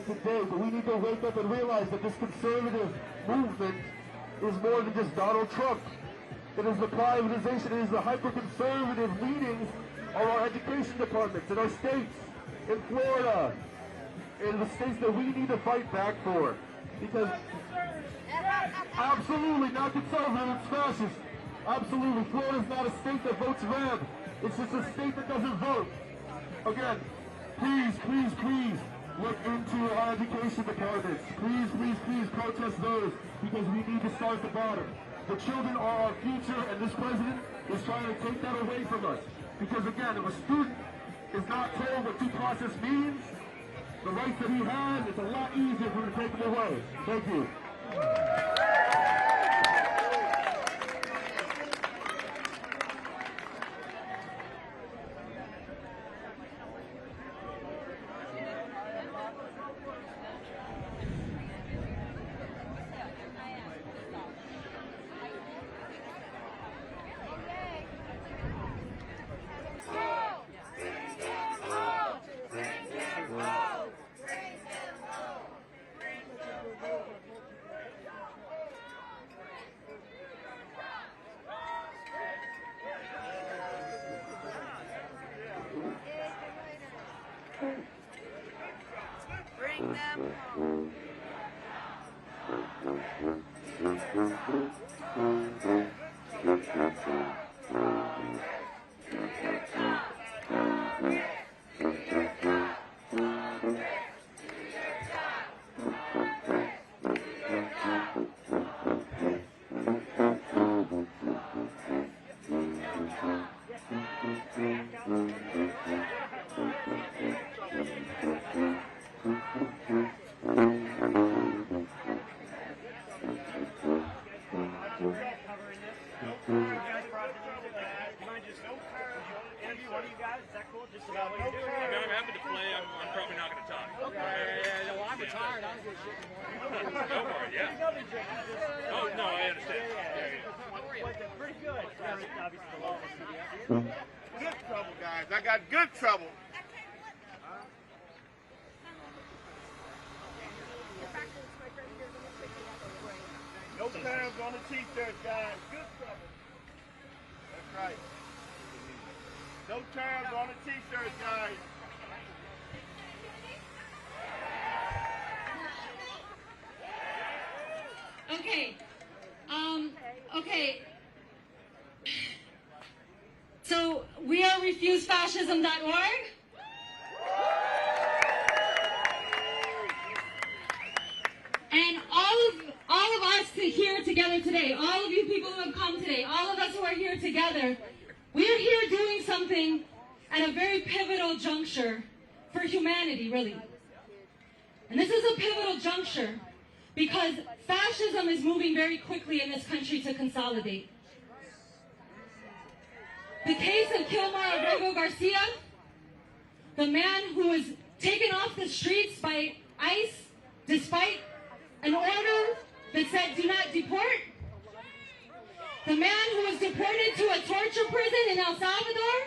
today, but we need to wake up and realize that this conservative movement is more than just Donald Trump. It is the privatization, it is the hyper-conservative leanings of our education departments in our states, in Florida, in the states that we need to fight back for. Because absolutely not conservative, it's fascist. Absolutely, Florida's not a state that votes red. It's just a state that doesn't vote. Again, please, please, please look into our education departments. Please, please, please protest those, because we need to start at the bottom. The children are our future, and this president is trying to take that away from us. Because again, if a student is not told what due process means, the rights that he has, it's a lot easier for him to take them away. Thank you. Bring them home. Good trouble, guys. I got good trouble. No terms on the t-shirt, guys. Good trouble. That's right. No terms on the t-shirt, guys. Okay. Okay. So we are refusefascism.org. And all of us here together today, all of you people who have come today, all of us who are here together, we are here doing something at a very pivotal juncture for humanity, really. And this is a pivotal juncture because fascism is moving very quickly in this country to consolidate. The case of Kilmar Rojo Garcia, the man who was taken off the streets by ICE despite an order that said do not deport, the man who was deported to a torture prison in El Salvador,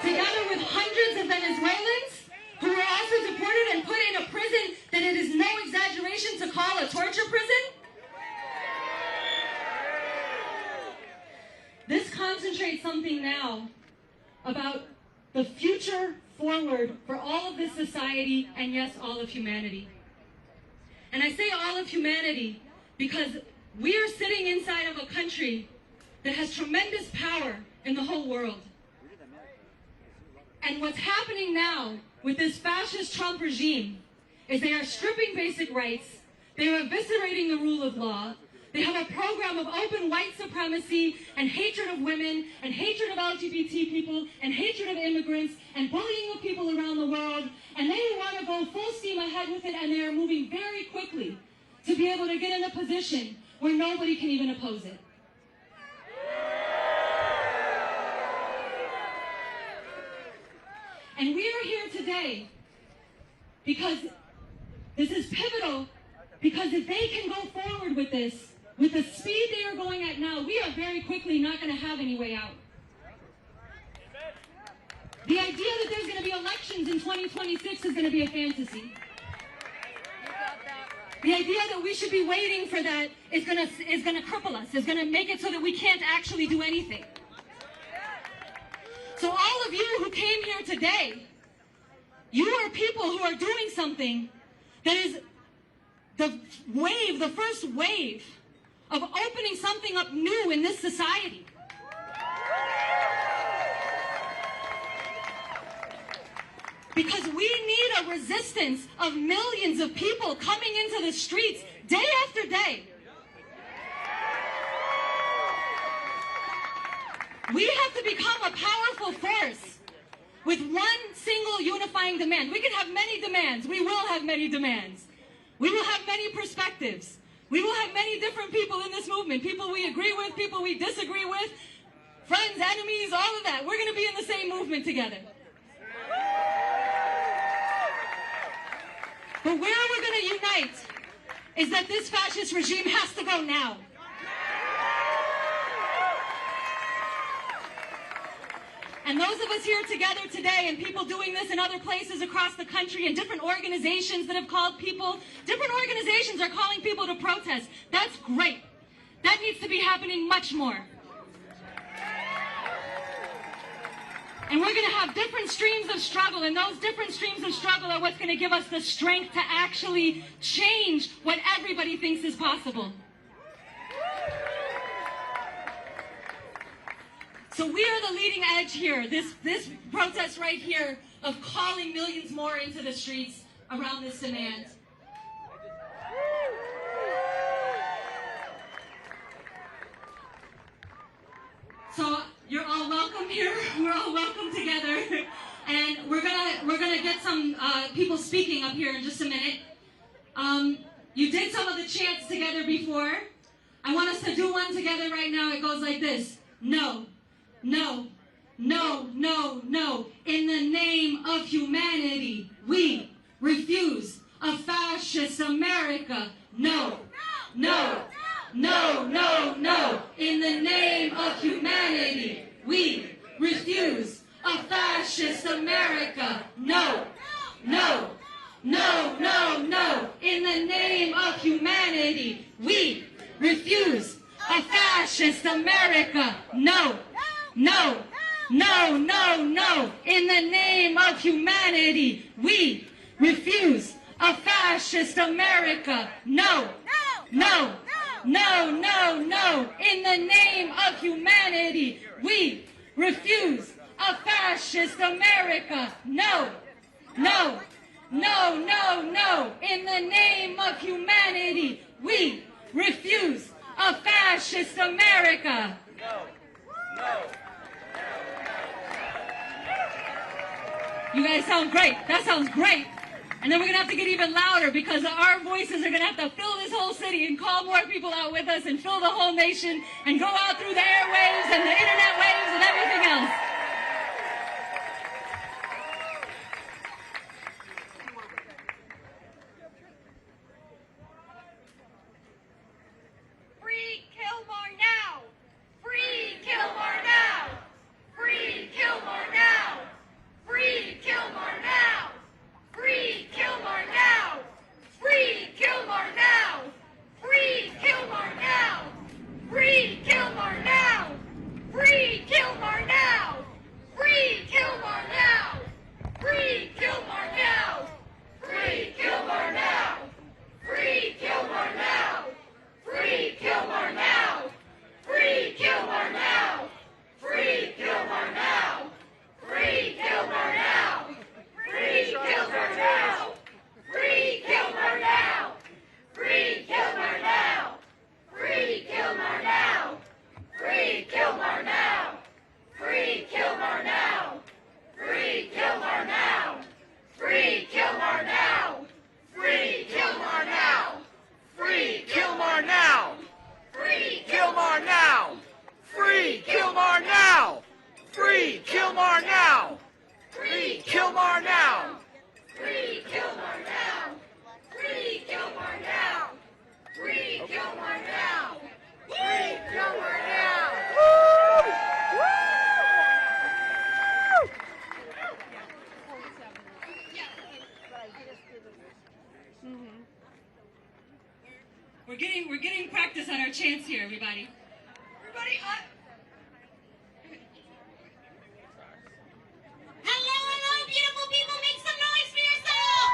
together with hundreds of Venezuelans who were also deported and put in a prison that it is no exaggeration to call a torture prison. This concentrates something now about the future forward for all of this society and yes, all of humanity. And I say all of humanity because we are sitting inside of a country that has tremendous power in the whole world. And what's happening now with this fascist Trump regime is they are stripping basic rights, they are eviscerating the rule of law, they have a program of open white supremacy and hatred of women and hatred of LGBT people and hatred of immigrants and bullying of people around the world, and they want to go full steam ahead with it, and they are moving very quickly to be able to get in a position where nobody can even oppose it. And we are here today because this is pivotal, because if they can go forward with this, with the speed they are going at now, we are very quickly not going to have any way out. The idea that there's going to be elections in 2020 2026 is going to be a fantasy. The idea that we should be waiting for that is going to cripple us, is going to make it so that we can't actually do anything. So all of you who came here today, you are people who are doing something that is the first wave of opening something up new in this society. Because we need a resistance of millions of people coming into the streets day after day. We have to become a powerful force with one single unifying demand. We can have many demands. We will have many demands. We will have many perspectives. We will have many different people in this movement. People we agree with, people we disagree with, friends, enemies, all of that. We're going to be in the same movement together. But where we're going to unite is that this fascist regime has to go now. And those of us here together today and people doing this in other places across the country and different organizations that have called people, different organizations are calling people to protest. That's great. That needs to be happening much more. And we're going to have different streams of struggle, and those different streams of struggle are what's going to give us the strength to actually change what everybody thinks is possible. So we are the leading edge here, this protest right here of calling millions more into the streets around this demand. So you're all welcome here. We're all welcome together, and we're gonna get some people speaking up here in just a minute. You did some of the chants together before. I want us to do one together right now. It goes like this: No, no, no, no, no. In the name of humanity, we refuse a fascist America. No, no. No, no, no. In the name of humanity, we refuse a fascist America. No, no, no, no, no. In the name of humanity, we refuse a fascist America. No, no, no, no, no. In the name of humanity, we refuse a fascist America. No, no. No, no, no. In the name of humanity, we refuse a fascist America. No, no, no, no, no. In the name of humanity, we refuse a fascist America. No, no. You guys sound great. That sounds great. And then we're going to have to get even louder because our voices are going to have to fill this whole city and call more people out with us and fill the whole nation and go out through the airwaves and the internet waves and everything else. Free Kilmore now! Free Kilmore now! Free Kilmore now! Free Kilmore now! Free Kilmore now! Free Kilmore now! Free Kilmore now! Free Kilmore now! Free Kilmore now! We're getting practice at our chants here, everybody. Everybody up. Hello, beautiful people, make some noise for yourself!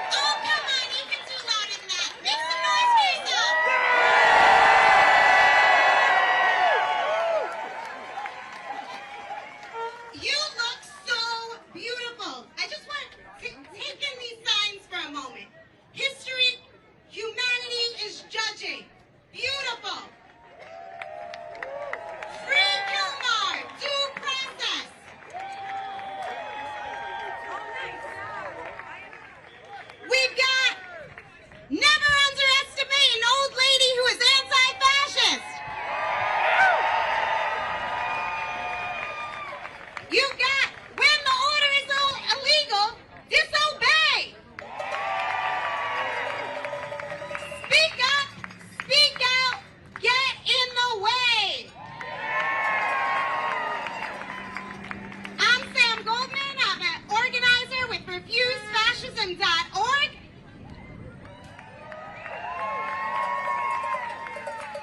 Oh, come on, you can do louder than that. Make some noise for yourself! You look so beautiful. I just want to take in these signs for a moment. History, humanity is judging. Beautiful. Free Kilmar, due process. We've got never underestimate an old lady who is anti-fascist. You've got when the order is illegal, disobey. Speak up, speak out, get in the way. I'm Sam Goldman. I'm an organizer with RefuseFascism.org.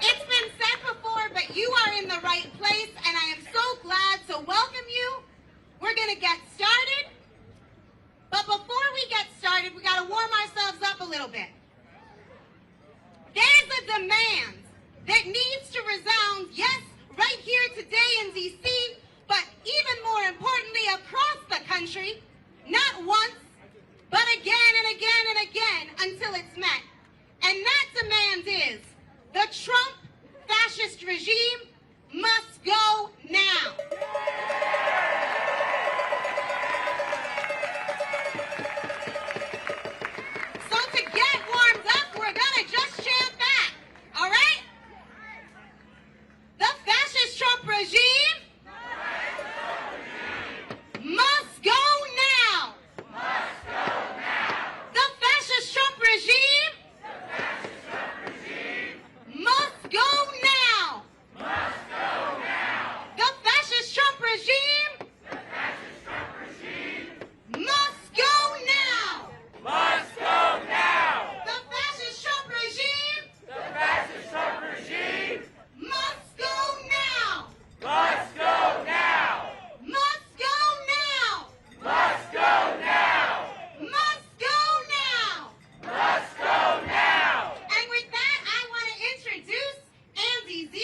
It's been said before, but you are in the right place, and I am so glad to welcome you. We're going to get started. But before we get started, we got to warm ourselves up a little bit. There's a demand that needs to resound, yes, right here today in D.C., but even more importantly, across the country, not once, but again and again and again until it's met. And that demand is the Trump fascist regime must go now. So to get warmed up, we're gonna just chant back, all right? The fascist Trump regime must go now. The fascist Trump regime must go now. The fascist Trump regime must go now. The fascist Trump regime must go now. Must go now. Must go now. And with that, I want to introduce Andy Z.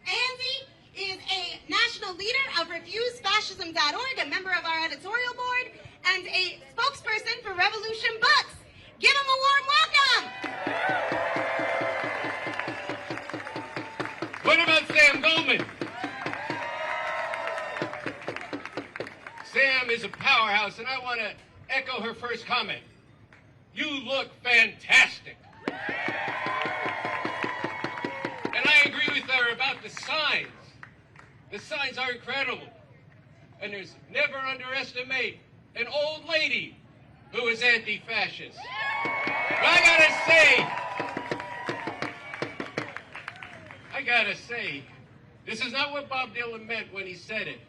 Andy is a national leader of RefuseFascism.org, a member of our editorial board, and a spokesperson for Revolution Books. Give him a warm welcome. What about Sam Goldman? Sam is a powerhouse, and I want to echo her first comment. You look fantastic. And I agree with her about the signs. The signs are incredible. And there's never underestimate an old lady who is anti-fascist. But I gotta say, this is not what Bob Dylan meant when he said it.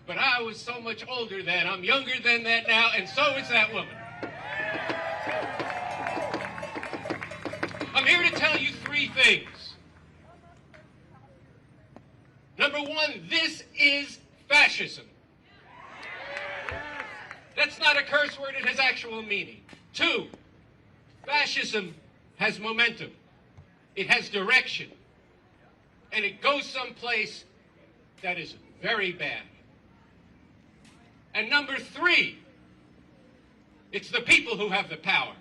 But I was so much older then. I'm younger than that now, and so is that woman. I'm here to tell you three things. Number one, this is fascism. That's not a curse word, it has actual meaning. Two, fascism has momentum. It has direction. And it goes someplace that is very bad. And number three, it's the people who have the power.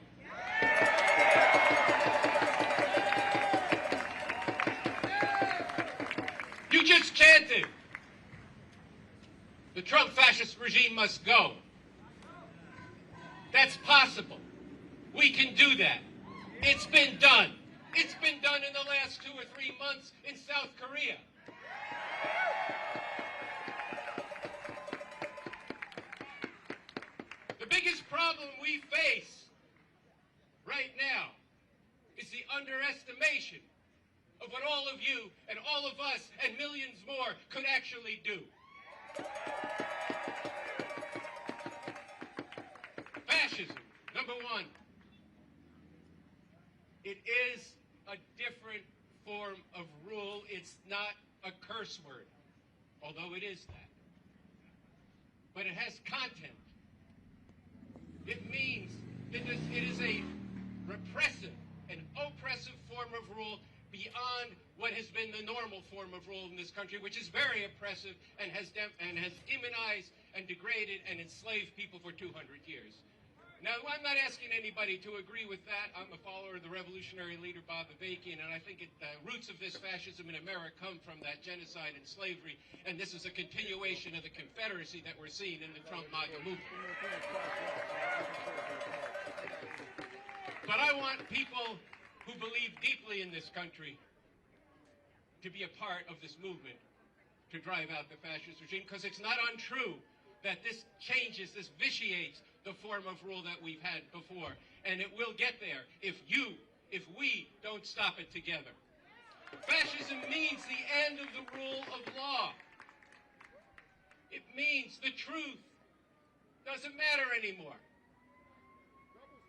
You just chanted, the Trump fascist regime must go. That's possible. We can do that. It's been done. It's been done in the last 2 or 3 months in South Korea. The biggest problem we face right now is the underestimation of what all of you and all of us and millions more could actually do. Fascism, number one. It is a different form of rule. It's not a curse word, although it is that. But it has content. It means that it is a repressive and oppressive form of rule beyond what has been the normal form of rule in this country, which is very oppressive and has demonized and degraded and enslaved people for 200 years. Now, I'm not asking anybody to agree with that. I'm a follower of the revolutionary leader Bob Avakian, and I think the roots of this fascism in America come from that genocide and slavery, and this is a continuation of the Confederacy that we're seeing in the Trump MAGA movement. But I want people who believe deeply in this country to be a part of this movement to drive out the fascist regime, because it's not untrue that this changes, this vitiates the form of rule that we've had before. And it will get there if we don't stop it together. Fascism means the end of the rule of law. It means the truth doesn't matter anymore.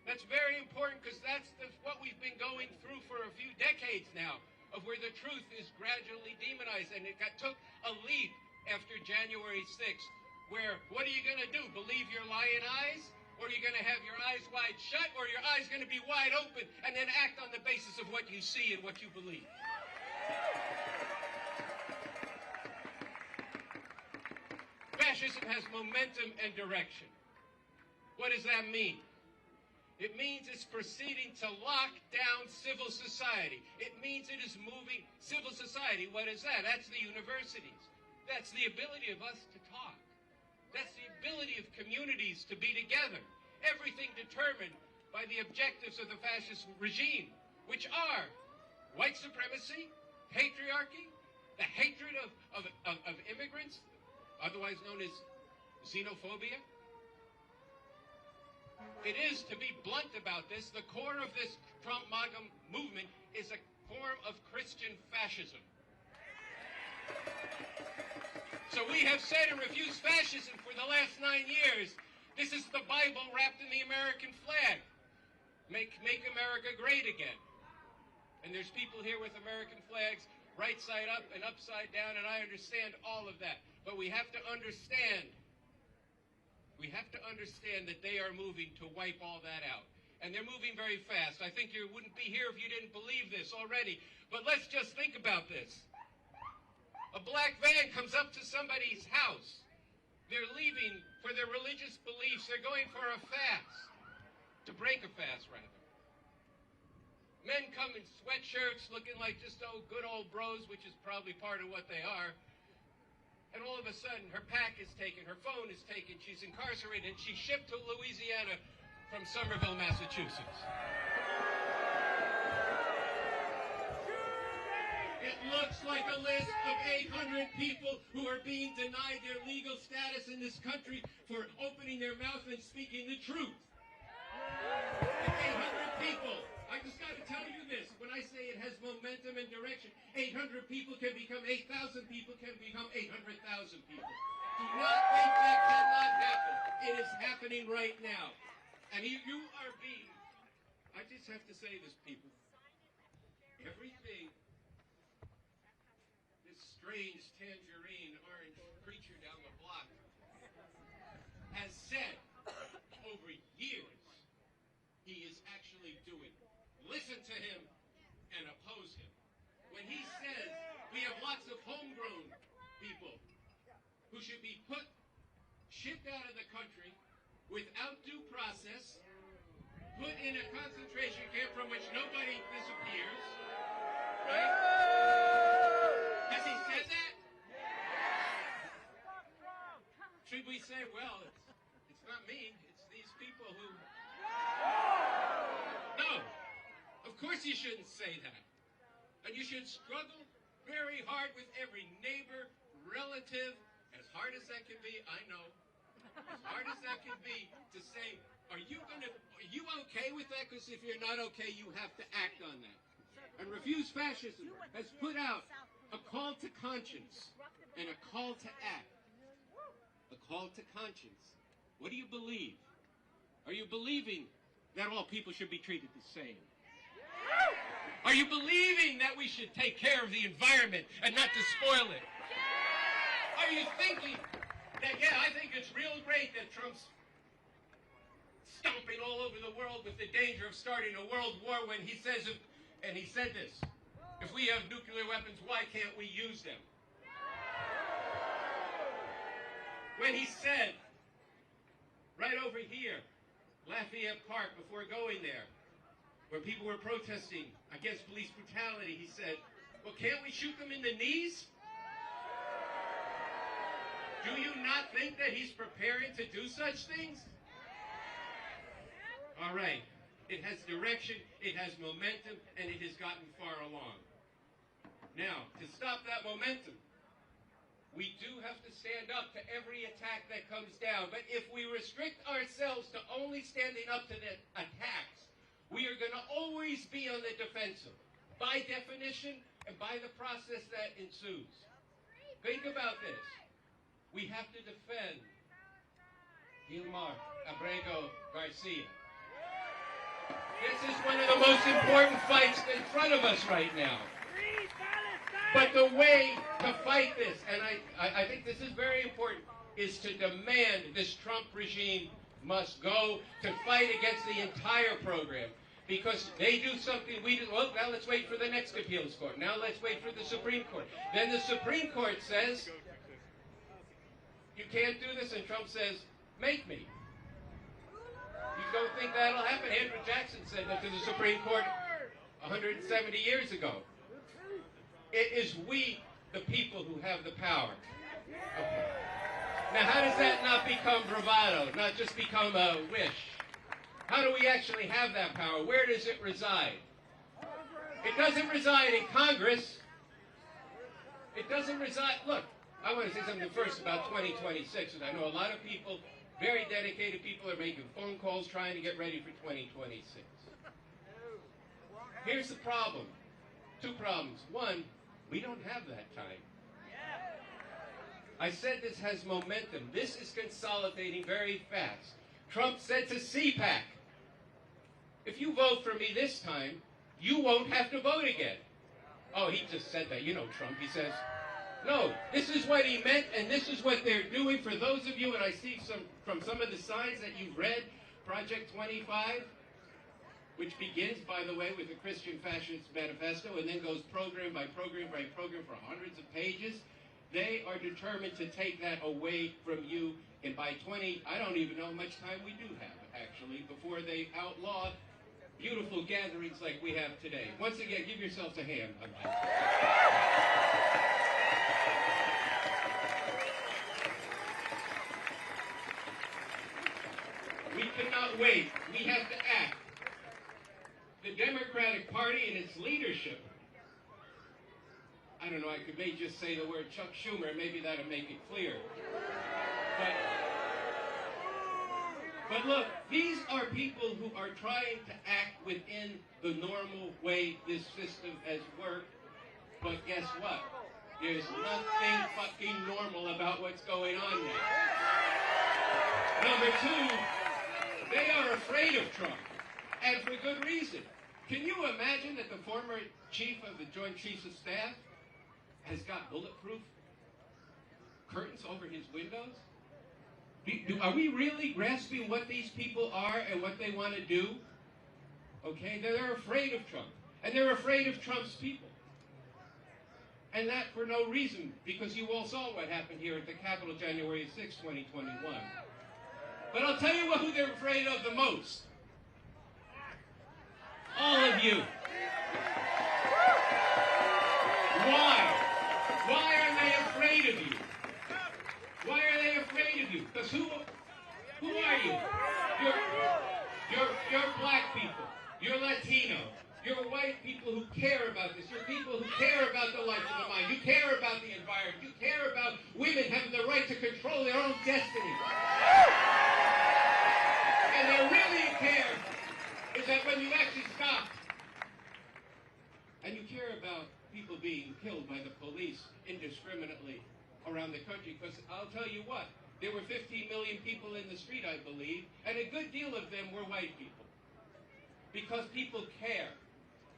That's very important, because that's what we've been going through for a few decades now, of where the truth is gradually demonized. And it took a leap after January 6th, where what are you going to do? Believe your lying eyes? Or are you going to have your eyes wide shut? Or are your eyes going to be wide open and then act on the basis of what you see and what you believe? Fascism has momentum and direction. What does that mean? It means it's proceeding to lock down civil society. It means it is moving civil society. What is that? That's the universities. That's the ability of us to talk. That's the ability of communities to be together. Everything determined by the objectives of the fascist regime, which are white supremacy, patriarchy, the hatred of immigrants, otherwise known as xenophobia. It is, to be blunt about this, the core of this Trump MAGA movement is a form of Christian fascism. So we have said and refused fascism for the last 9 years. This is the Bible wrapped in the American flag. Make America great again. And there's people here with American flags right side up and upside down, and I understand all of that. But we have to understand that they are moving to wipe all that out. And they're moving very fast. I think you wouldn't be here if you didn't believe this already. But let's just think about this. A black van comes up to somebody's house. They're leaving for their religious beliefs. They're going for a fast, to break a fast, rather. Men come in sweatshirts looking like just good old bros, which is probably part of what they are. And all of a sudden, her pack is taken, her phone is taken, she's incarcerated, and she's shipped to Louisiana from Somerville, Massachusetts. It looks like a list of 800 people who are being denied their legal status in this country for opening their mouth and speaking the truth. It's 800 people. I just got to tell you this. When I say it has momentum and direction, 800 people can become 8,000 people, can become 800,000 people. Do not think that cannot happen. It is happening right now. And you are being, I just have to say this, people. Everything this strange tangerine orange creature down the block has said over years, he is actually doing. Listen to him and oppose him. When he says we have lots of homegrown people who should be shipped out of the country without due process, put in a concentration camp from which nobody disappears, right? Has he said that? Should we say, well, it's not me, it's these people who... No. Of course you shouldn't say that. And you should struggle very hard with every neighbor, relative, as hard as that can be, I know, as hard as that can be, to say, are you okay with that? Because if you're not okay, you have to act on that. And Refuse Fascism has put out a call to conscience and a call to act. A call to conscience. What do you believe? Are you believing that all people should be treated the same? Are you believing that we should take care of the environment and not to spoil it? Are you thinking that, yeah, I think it's real great that Trump's stomping all over the world with the danger of starting a world war when he says, and he said this, if we have nuclear weapons, why can't we use them? When he said, right over here, Lafayette Park, before going there, where people were protesting against police brutality, he said, well, can't we shoot them in the knees? Do you not think that he's preparing to do such things? All right. It has direction, it has momentum, and it has gotten far along. Now, to stop that momentum, we do have to stand up to every attack that comes down. But if we restrict ourselves to only standing up to the attacks, we are going to always be on the defensive, by definition and by the process that ensues. Think about this. We have to defend Gilmar Abrego Garcia. This is one of the most important fights in front of us right now. But the way to fight this, and I think this is very important, is to demand this Trump regime must go, to fight against the entire program. Because they do something, we do, well, now let's wait for the next appeals court. Now let's wait for the Supreme Court. Then the Supreme Court says, you can't do this, and Trump says, make me. You don't think that'll happen? Andrew Jackson said that to the Supreme Court 170 years ago. It is we, the people, who have the power. Okay. Now, how does that not become bravado, not just become a wish? How do we actually have that power? Where does it reside? It doesn't reside in Congress. It doesn't reside... Look, I want to say something first about 2026, and I know a lot of people, very dedicated people, are making phone calls trying to get ready for 2026. Here's the problem. Two problems. One, we don't have that time. I said this has momentum. This is consolidating very fast. Trump said to CPAC, if you vote for me this time, you won't have to vote again. Oh, he just said that. You know Trump. He says, no, this is what he meant, and this is what they're doing. For those of you, and I see from some of the signs that you've read, Project 25, which begins, by the way, with the Christian Fascist Manifesto and then goes program by program by program for hundreds of pages. They are determined to take that away from you. And by I don't even know how much time we do have, actually, before they outlaw beautiful gatherings like we have today. Once again, give yourselves a hand on that. We cannot wait. We have to act. The Democratic Party and its leadership, I don't know, I may just say the word Chuck Schumer, maybe that'll make it clear. But look, these are people who are trying to act within the normal way this system has worked. But guess what? There's nothing fucking normal about what's going on now. Number two, they are afraid of Trump. And for good reason. Can you imagine that the former chief of the Joint Chiefs of Staff has got bulletproof curtains over his windows? Are we really grasping what these people are and what they want to do? Okay, they're afraid of Trump. And they're afraid of Trump's people. And that for no reason, because you all saw what happened here at the Capitol January 6, 2021. But I'll tell you who they're afraid of the most. All of you. Why? Why are they afraid of you? Why are they afraid of you? Because who are you? You're black people. You're Latino. You're white people who care about this. You're people who care about the life of the mind. You care about the environment. You care about women having the right to control their own destiny. And they really care is that when you actually stop and you care about people being killed by the police indiscriminately around the country, because I'll tell you what, there were 15 million people in the street, I believe, and a good deal of them were white people. Because people care.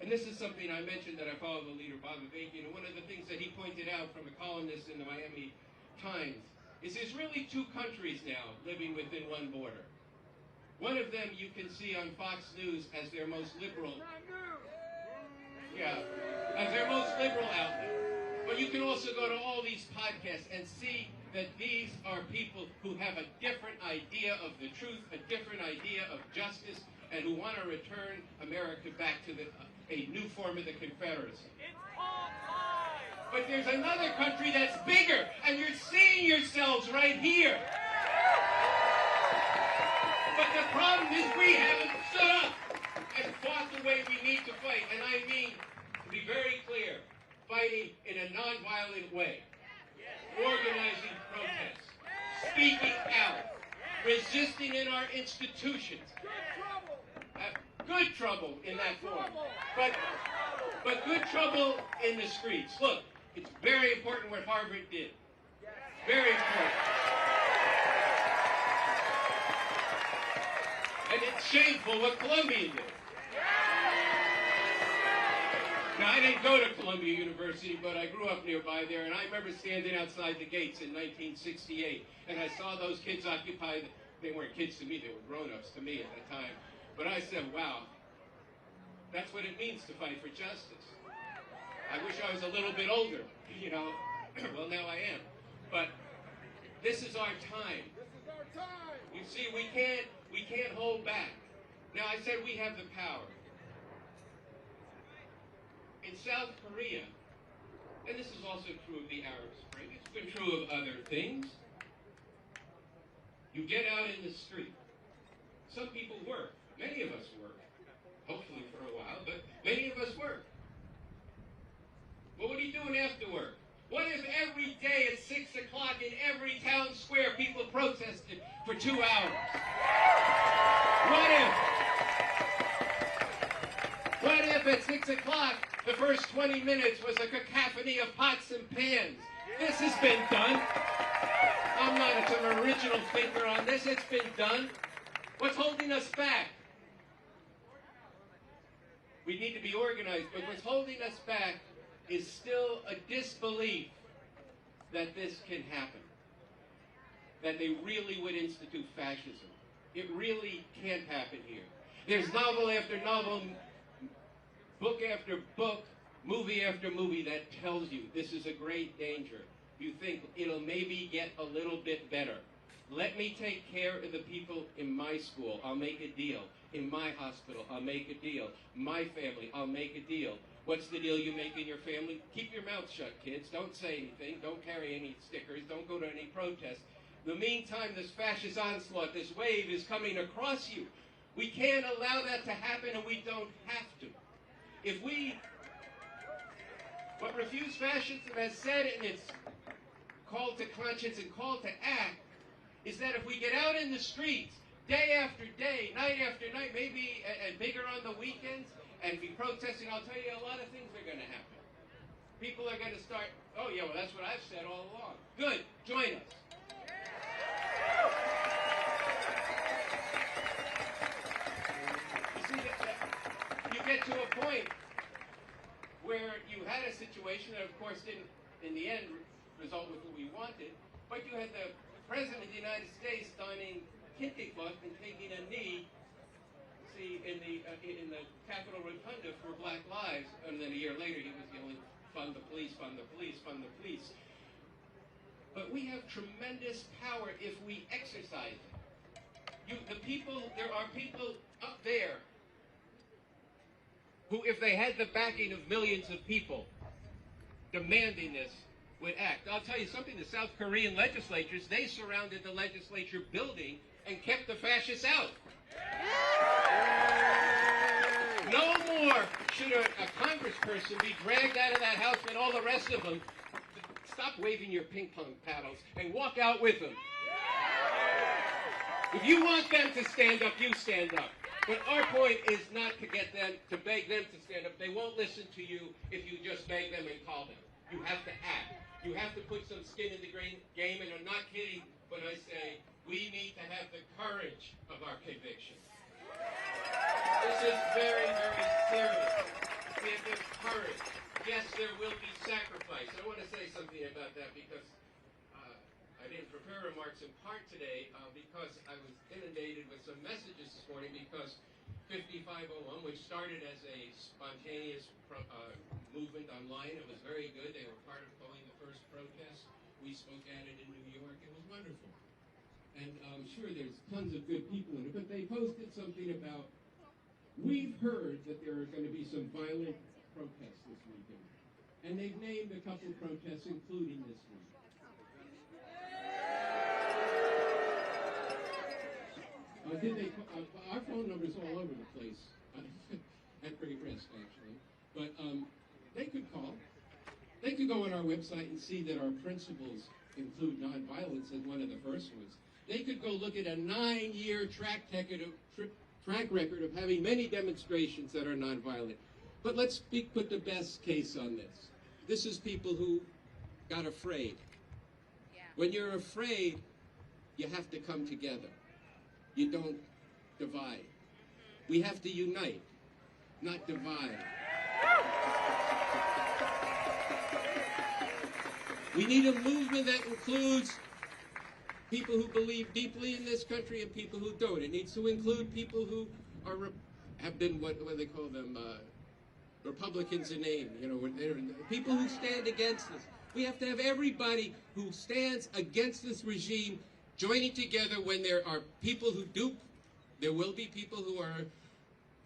And this is something I mentioned that I follow the leader, Bob Avakian, and one of the things that he pointed out from a columnist in the Miami Times is there's really two countries now living within one border. One of them you can see on Fox News as their most liberal. Yeah, as their most liberal outlet. But you can also go to all these podcasts and see that these are people who have a different idea of the truth, a different idea of justice, and who want to return America back to a new form of the Confederacy. But there's another country that's bigger, and you're seeing yourselves right here. But the problem is we haven't stood up and fought the way we need to fight. And I mean, to be very clear, fighting in a nonviolent way, organizing protests, speaking out, resisting in our institutions. Good trouble in that form, but good trouble in the streets. Look, it's very important what Harvard did. Very important. And it's shameful what Columbia did. Now, I didn't go to Columbia University, but I grew up nearby there, and I remember standing outside the gates in 1968, and I saw those kids occupy, they weren't kids to me, they were grown-ups to me at the time, but I said, wow, that's what it means to fight for justice. I wish I was a little bit older, you know, well, now I am, but this is our time. This is our time. You see, we can't hold back. Now, I said we have the power. In South Korea, and this is also true of the Arab Spring, it's been true of other things, you get out in the street. Some people work. Many of us work. Hopefully for a while, but many of us work. Well, what are you doing after work? What if every day at 6 o'clock in every town square people protested for 2 hours? What if at 6 o'clock the first 20 minutes was a cacophony of pots and pans? This has been done. I'm not some original thinker on this. It's been done. What's holding us back? We need to be organized, but what's holding us back is still a disbelief that this can happen, that they really would institute fascism. It really can't happen here. There's novel after novel, book after book, movie after movie that tells you this is a great danger. You think it'll maybe get a little bit better. Let me take care of the people in my school. I'll make a deal. In my hospital, I'll make a deal. My family, I'll make a deal. What's the deal you make in your family? Keep your mouth shut, kids. Don't say anything. Don't carry any stickers. Don't go to any protests. In the meantime, this fascist onslaught, this wave is coming across you. We can't allow that to happen, and we don't have to. If we, what Refuse Fascism has said in its call to conscience and call to act, is that if we get out in the streets, day after day, night after night, maybe and bigger on the weekends, and be protesting, I'll tell you a lot of things are going to happen. People are going to start, oh yeah, well that's what I've said all along. Good, join us. You see, you get to a point where you had a situation that of course didn't, in the end, result with what we wanted, but you had the President of the United States signing kente cloth and taking a knee, see, in the Capitol Rotunda for Black Lives, and then a year later he was yelling, fund the police, fund the police, fund the police. But we have tremendous power if we exercise it. There are people up there who, if they had the backing of millions of people demanding this, would act. I'll tell you something, the South Korean legislatures, they surrounded the legislature building and kept the fascists out. No more should a congressperson be dragged out of that house and all the rest of them. Stop waving your ping pong paddles and walk out with them. If you want them to stand up, you stand up. But our point is not to get them, to beg them to stand up. They won't listen to you if you just beg them and call them. You have to act. You have to put some skin in the game, and I'm not kidding when I say we need to have the courage of our convictions. This is very, very serious. courage. Yes, there will be sacrifice. I want to say something about that because I didn't prepare remarks in part today because I was inundated with some messages this morning because 5501, which started as a spontaneous movement online, it was very good. They were part of calling the first protest. We spoke at it in New York. It was wonderful. And I'm sure there's tons of good people in it, but they posted something about, we've heard that there are going to be some violent protests this weekend. And they've named a couple of protests, including this one. Our phone number's all over the place at Great Rest, actually. But they could call. They could go on our website and see that our principles include nonviolence as one of the first ones. They could go look at a 9-year track record of having many demonstrations that are nonviolent. But let's put the best case on this. This is people who got afraid. Yeah. When you're afraid, you have to come together. You don't divide. We have to unite, not divide. We need a movement that includes people who believe deeply in this country and people who don't. It needs to include people who have been what do they call them? Republicans in name. You know, people who stand against this. We have to have everybody who stands against this regime joining together when there are people who do. There will be people who are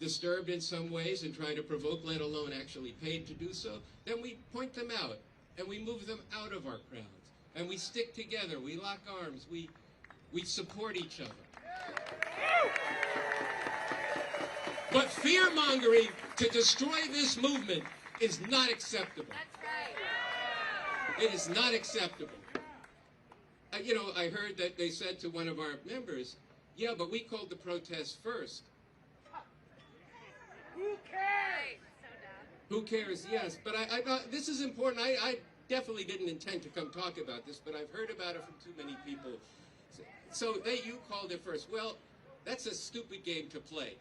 disturbed in some ways and try to provoke, let alone actually paid to do so. Then we point them out and we move them out of our crowds. And we stick together, we lock arms, we support each other. But fear-mongering to destroy this movement is not acceptable. That's right. It is not acceptable. You know, I heard that they said to one of our members, yeah, but we called the protest first. Who cares? So dumb. Who cares? Yes, but I this is important. I definitely didn't intend to come talk about this, but I've heard about it from too many people. So you called it first. Well, that's a stupid game to play.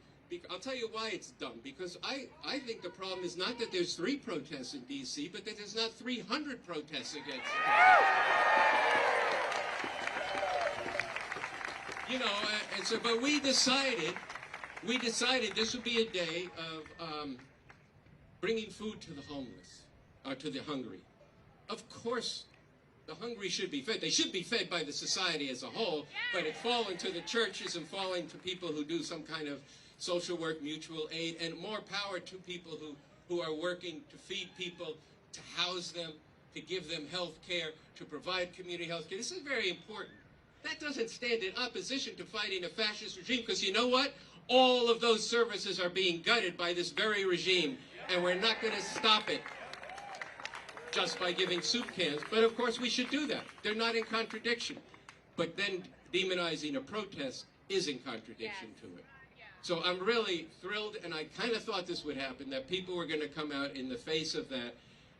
I'll tell you why it's dumb. Because I think the problem is not that there's 3 protests in D.C., but that there's not 300 protests against it. You know, and so, but we decided this would be a day of bringing food to the homeless, to the hungry. Of course, the hungry should be fed. They should be fed by the society as a whole, but it falling to the churches and falling to people who do some kind of social work, mutual aid, and more power to people who are working to feed people, to house them, to give them health care, to provide community health care. This is very important. That doesn't stand in opposition to fighting a fascist regime, because you know what? All of those services are being gutted by this very regime, and we're not going to stop it just by giving soup cans. But of course we should do that. They're not in contradiction. But then demonizing a protest is in contradiction to it. So I'm really thrilled, and I kind of thought this would happen, that people were going to come out in the face of that.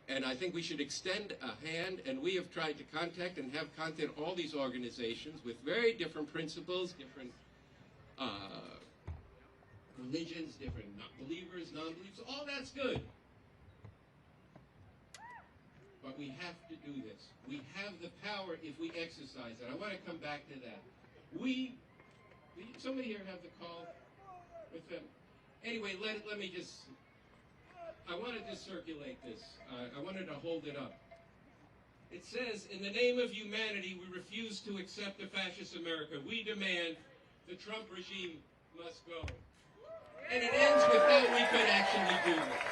And I think we should extend a hand, and we have tried to contact and have contact all these organizations with very different principles, different religions, different believers, non-believers. All that's good. But we have to do this. We have the power if we exercise it. I want to come back to that. Somebody here have the call with them? Anyway, let me just... I wanted to circulate this. I wanted to hold it up. It says, in the name of humanity, we refuse to accept a fascist America. We demand the Trump regime must go. And it ends with how we could actually do this.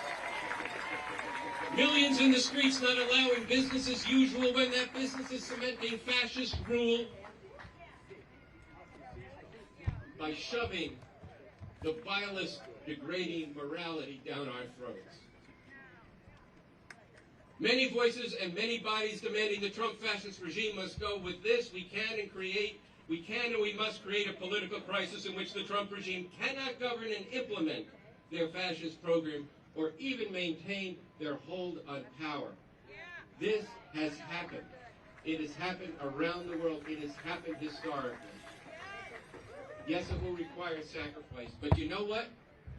Millions in the streets not allowing business as usual when that business is cementing fascist rule by shoving the vilest, degrading morality down our throats. Many voices and many bodies demanding the Trump fascist regime must go. With this, we can and we must create a political crisis in which the Trump regime cannot govern and implement their fascist program or even maintain their hold on power. This has happened. It has happened around the world. It has happened historically. Yes, it will require sacrifice, but you know what?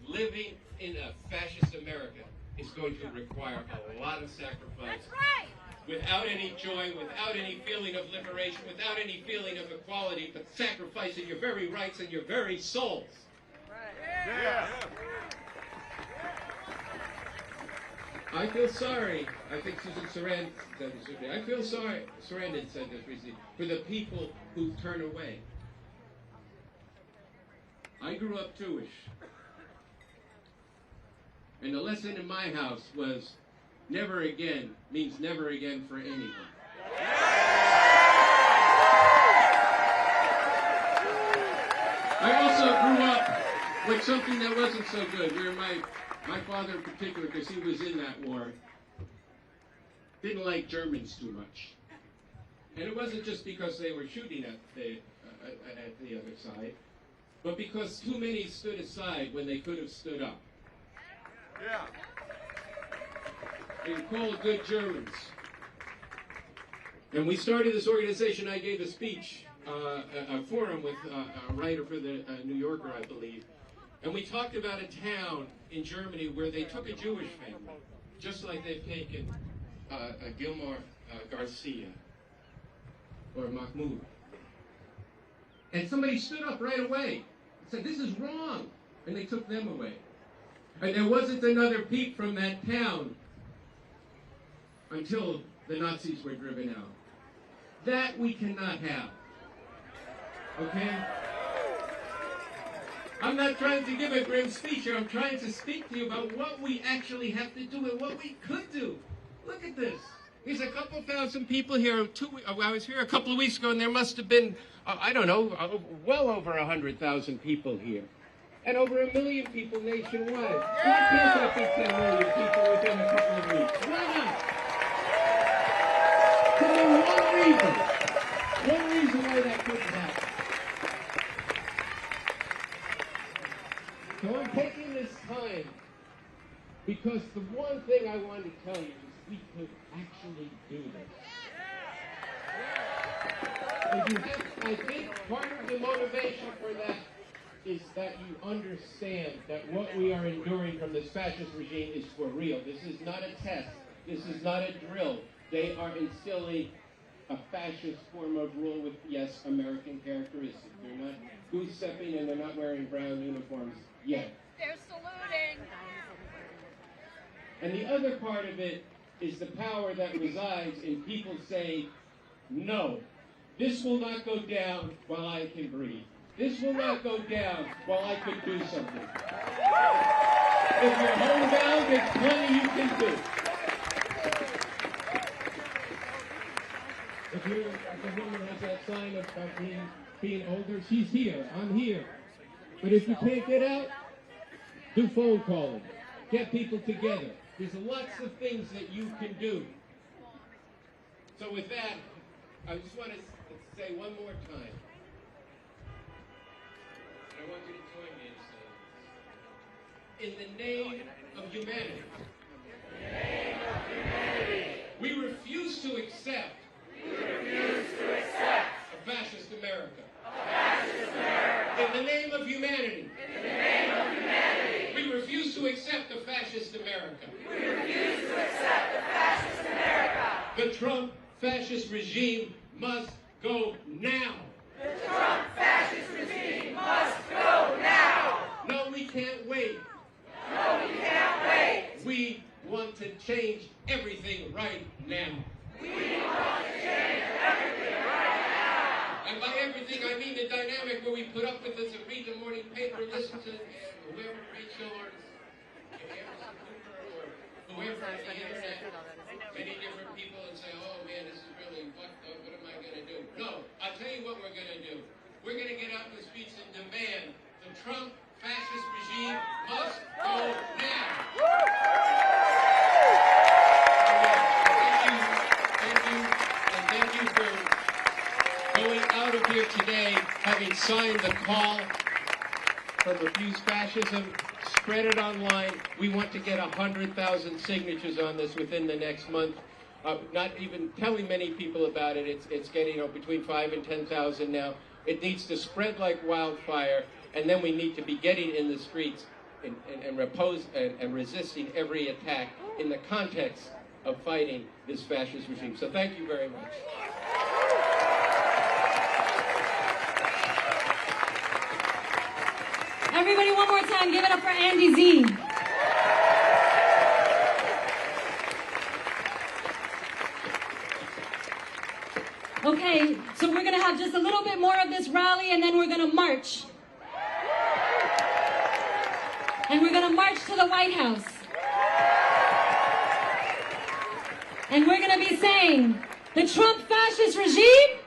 living in a fascist America is going to require a lot of sacrifice. That's right. Without any joy, without any feeling of liberation, without any feeling of equality, but sacrificing your very rights and your very souls. Yeah. I feel sorry. I think Susan Sarandon said this recently. I feel sorry. Sarandon said this recently for the people who turn away. I grew up Jewish, and the lesson in my house was never again means never again for anyone. I also grew up with something that wasn't so good, where my father in particular, because he was in that war, didn't like Germans too much. And it wasn't just because they were shooting at the other side, but because too many stood aside when they could have stood up. Yeah. They were called good Germans. And we started this organization. I gave a speech, a forum with a writer for the New Yorker, I believe. And we talked about a town in Germany where they took a Jewish family, just like they've taken Gilmore Garcia or Mahmoud. And somebody stood up right away and said, this is wrong. And they took them away. And there wasn't another peep from that town until the Nazis were driven out. That we cannot have. Okay? I'm not trying to give a grim speech here. I'm trying to speak to you about what we actually have to do and what we could do. Look at this. There's a couple thousand people here. I was here a couple of weeks ago, and there must have been, I don't know, well over 100,000 people here. And over 1 million people nationwide. Why can't that be 10 million people within a couple of weeks? Why not? Tell me one reason why that couldn't happen. So I'm taking this time because the one thing I want to tell you is we could actually do this. I think part of the motivation for that is that you understand that what we are enduring from this fascist regime is for real. This is not a test. This is not a drill. They are instilling a fascist form of rule with, yes, American characteristics. They're not goose-stepping and they're not wearing brown uniforms yet. They're saluting. And the other part of it is the power that resides in people saying, no, this will not go down while I can breathe. This will not go down while I could do something. If you're homebound, there's plenty you can do. If the woman has that sign of being older, she's here. I'm here. But if you can't get out, do phone calling. Get people together. There's lots of things that you can do. So with that, I just want to say one more time. I want you to join me in saying this. In the name of humanity. In the name of humanity. We refuse to accept. A fascist America. A fascist America. In the name of humanity. In the name of humanity. We refuse to accept a fascist America. We refuse to accept a fascist America. The Trump fascist regime must go now. The Trump fascist regime must go now. No, we can't wait. No, we can't wait. We want to change everything right now. We want to change everything right now. And by everything, I mean the dynamic where we put up with this and read the morning paper, listen to whoever, Rachel or whoever on the internet, many different people, and say, oh man, this is really fucked up, what am I going to do? No, I'll tell you what we're going to do. We're going to get out in the streets and demand the Trump fascist regime must go now. Thank you for going out of here today, having signed the call from Refuse Fascism. Spread it online. We want to get 100,000 signatures on this within the next month. Not even telling many people about it. It's getting between 5,000 and 10,000 now. It needs to spread like wildfire, and then we need to be getting in the streets and resisting every attack in the context of fighting this fascist regime. So thank you very much. Everybody, one more time, give it up for Andy Z. Okay, so we're going to have just a little bit more of this rally, and then we're going to march. And we're going to march to the White House. And we're going to be saying, the Trump fascist regime,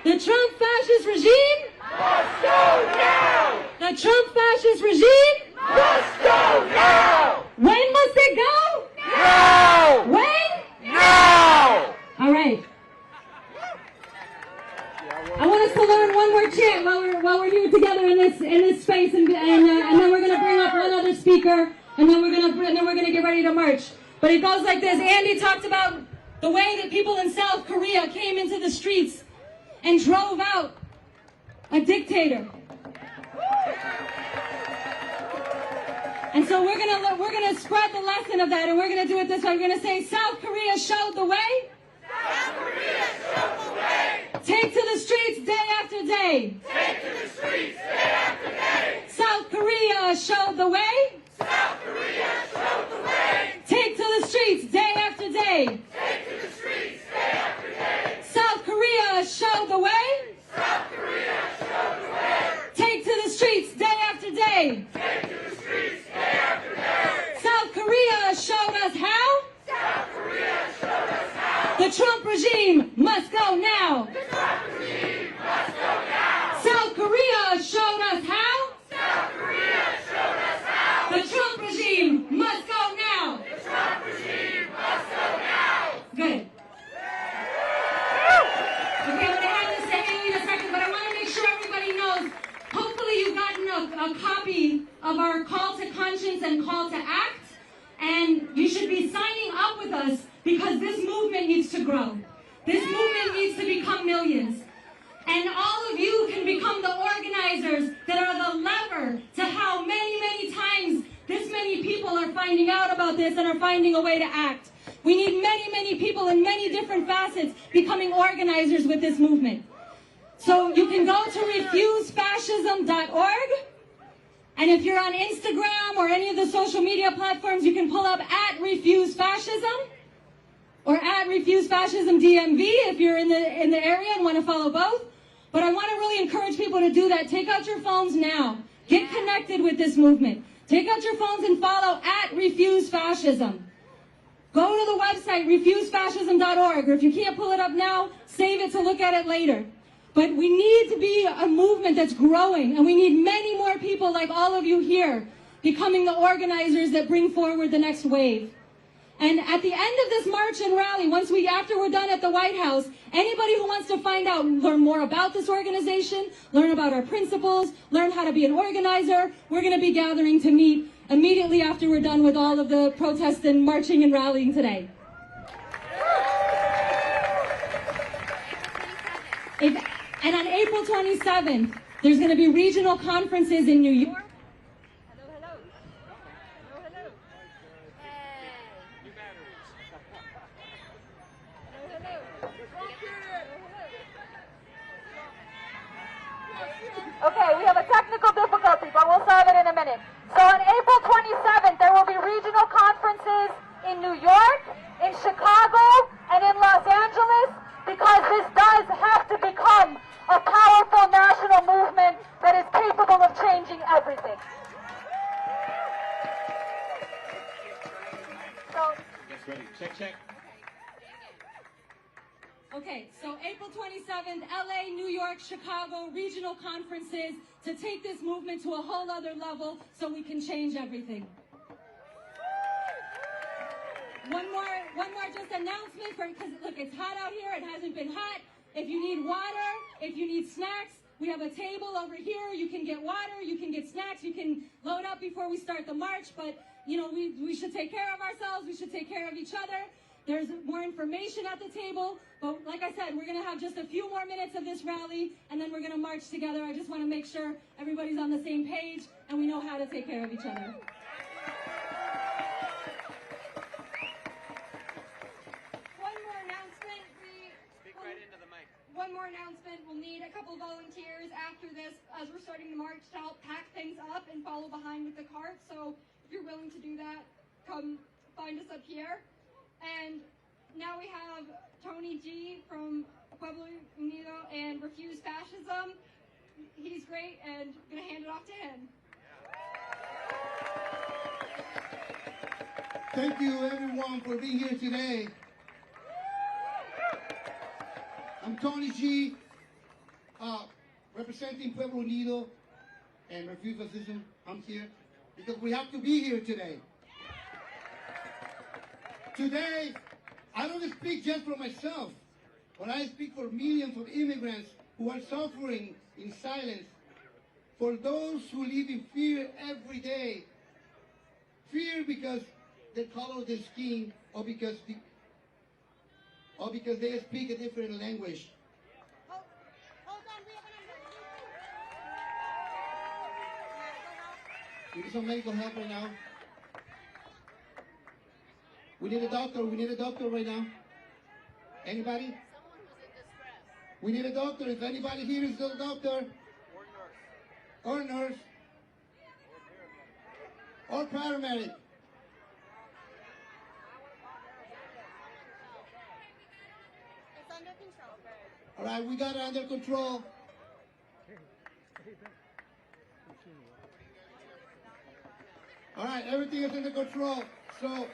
the Trump fascist regime, Must go now! the Trump fascist regime, Must go now! when must it go? Now! When? Now! All right. I want us to learn one more chant while we're here together in this space, and then we're gonna bring up one other speaker, and then we're gonna get ready to march. But it goes like this. Andy talked about the way that people in South Korea came into the streets and drove out a dictator. And so we're gonna spread the lesson of that, and we're gonna do it this way. We're gonna say, South Korea showed the way. South Korea showed the way! Take to the streets day after day. Take to the streets day after day! South Korea showed the way. South Korea showed the way! Take to the streets day after day. Take to the streets day after day! South Korea showed the way. South Korea showed the way! Take to the streets day after day. Take to the streets day after day! South Korea showed us how. South Korea showed us how! The Trump regime must go now. The Trump regime must go now! South Korea showed us how. South Korea showed us how! The Trump regime must go now. The Trump regime must go now! Good. Okay, I'm going to hand this to Haley in a second, but I want to make sure everybody knows. Hopefully you've gotten a copy of our call to conscience and call to act, and you should be signing up with us because this movement needs to grow. This movement needs to become millions. And all of you can become the organizers that are the lever to how many, many times this many people are finding out about this and are finding a way to act. We need many, many people in many different facets becoming organizers with this movement. So you can go to refusefascism.org, and if you're on Instagram or any of the social media platforms, you can pull up @refusefascism or @refusefascismDMV if you're in the area and want to follow both. But I want to really encourage people to do that. Take out your phones now. Get connected with this movement. Take out your phones and follow @refusefascism. Go to the website, refusefascism.org, or if you can't pull it up now, save it to look at it later. But we need to be a movement that's growing, and we need many more people like all of you here becoming the organizers that bring forward the next wave. And at the end of this march and rally, after we're done at the White House, anybody who wants to learn more about this organization, learn about our principles, learn how to be an organizer, we're going to be gathering to meet immediately after we're done with all of the protests and marching and rallying today. And on April 27th, there's going to be regional conferences in New York. Okay, we have a technical difficulty, but we'll solve it in a minute. So on April 27th, there will be regional conferences in New York, in Chicago, and in Los Angeles, because this does have to become a powerful national movement that is capable of changing everything. So, Check. Okay, so April 27th, LA, New York, Chicago, regional conferences to take this movement to a whole other level so we can change everything. One more just announcement, because look, it's hot out here, it hasn't been hot. If you need water, if you need snacks, we have a table over here. You can get water, you can get snacks, you can load up before we start the march, but you know, we should take care of ourselves, we should take care of each other. There's more information at the table, but like I said, we're going to have just a few more minutes of this rally, and then we're going to march together. I just want to make sure everybody's on the same page and we know how to take care of each other. One more announcement. We'll need a couple volunteers after this as we're starting the march to help pack things up and follow behind with the cart. So if you're willing to do that, come find us up here. And now we have Tony G from Pueblo Unido and Refuse Fascism. He's great, and I'm going to hand it off to him. Thank you everyone for being here today. I'm Tony G, representing Pueblo Unido and Refuse Fascism. I'm here because we have to be here today. Today, I don't speak just for myself, but I speak for millions of immigrants who are suffering in silence, for those who live in fear every day. Fear because the color of their skin, or because they speak a different language. We need some medical help right now. We need a doctor. We need a doctor right now. Anybody? Someone who's in distress. We need a doctor. If anybody here is a doctor. Or nurse. Or paramedic. It's under control. All right, we got it under control. All right, everything is under control. So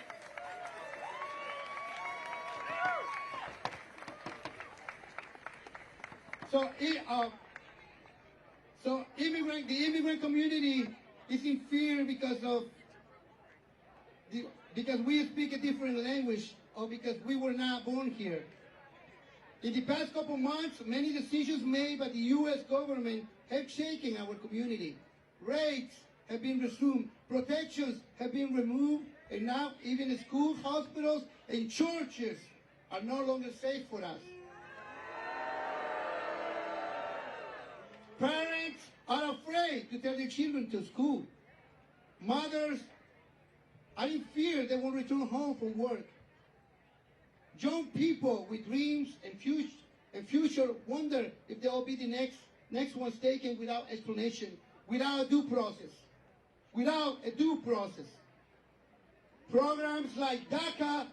the immigrant community is in fear because we speak a different language, or because we were not born here. In the past couple months, many decisions made by the U.S. government have shaken our community. Raids have been resumed, protections have been removed, and now even schools, hospitals, and churches are no longer safe for us. Parents are afraid to take their children to school. Mothers are in fear they won't return home from work. Young people with dreams and future wonder if they'll be the next ones taken without explanation, without a due process. Without a due process. Programs like DACA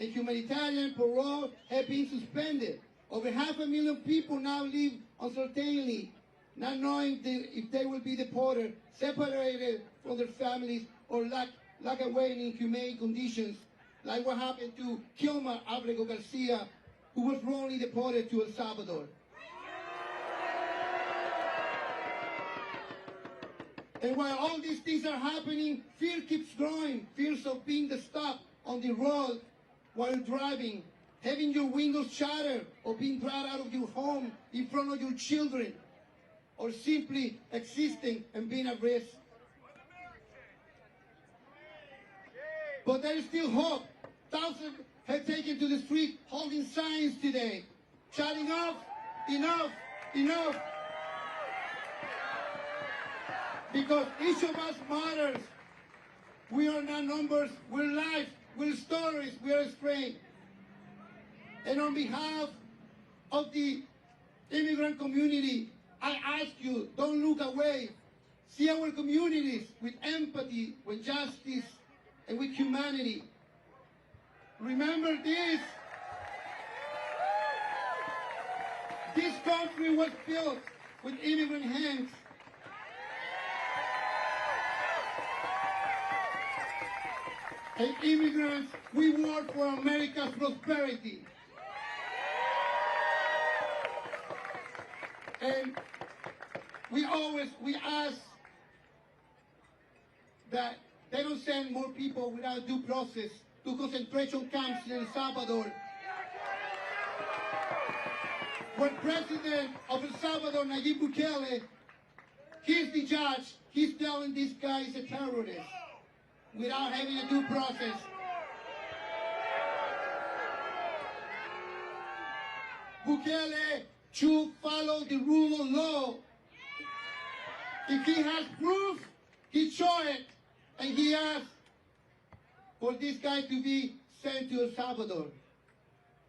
and humanitarian parole have been suspended. Over 500,000 people now live uncertainly, not knowing if they will be deported, separated from their families, or locked away in inhumane conditions, like what happened to Kilma Abrego Garcia, who was wrongly deported to El Salvador. And while all these things are happening, fear keeps growing. Fears of being stopped on the road while driving, having your windows shattered, or being dragged out of your home in front of your children, or simply existing and being at risk. But there is still hope. Thousands have taken to the street holding signs today, shouting off, enough, enough. Because each of us matters. We are not numbers, we're lives, we're stories, we are strength. And on behalf of the immigrant community, I ask you, don't look away. See our communities with empathy, with justice, and with humanity. Remember this. This country was built with immigrant hands. And immigrants, we work for America's prosperity. And we ask that they don't send more people without due process to concentration camps in El Salvador. When President of El Salvador, Nayib Bukele, he's the judge, he's telling this guy is a terrorist without having a due process. Bukele should follow the rule of law. If he has proof, he show it, and he asked for this guy to be sent to El Salvador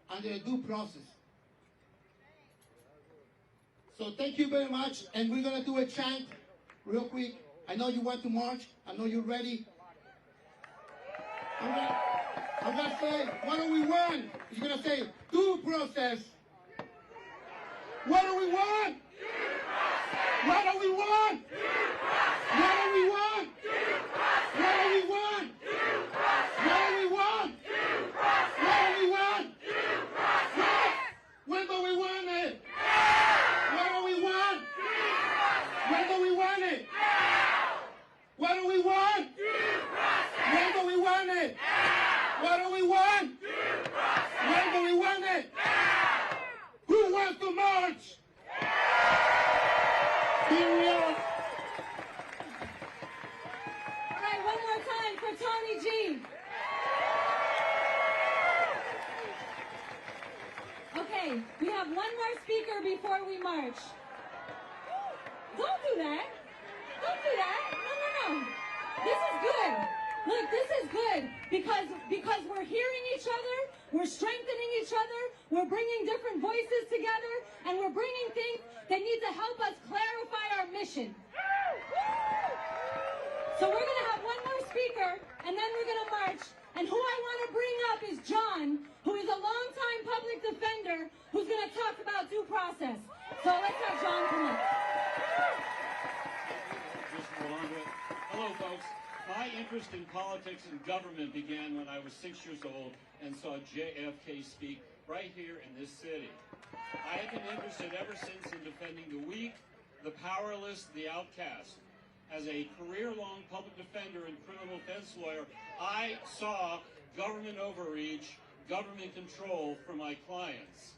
under a due process. So thank you very much, and we're gonna do a chant real quick. I know you want to march. I know you're ready. I'm gonna say, what do we want? He's gonna say, due process. What do we want? What do we want? What do we want? What do we want? What do we want? What do we want? When do we want it? What do we want? When do we want it? What do we want? When do we want it? What do we want? When do we want it? Who wants to march? Here we are. All right, one more time for Tony G. Okay, we have one more speaker before we march. Don't do that. Don't do that. No. This is good. Look, this is good because we're hearing each other, we're strengthening each other, we're bringing different voices together, and we're bringing things that need to help us clarify our mission. So we're going to have one more speaker, and then we're going to march. And who I want to bring up is John, who is a longtime public defender, who's going to talk about due process. So let's have John come up. Just hold on to it. Hello, folks. My interest in politics and government began when I was 6 years old and saw JFK speak right here in this city. I have been interested ever since in defending the weak, the powerless, the outcast. As a career-long public defender and criminal defense lawyer, I saw government overreach, government control for my clients.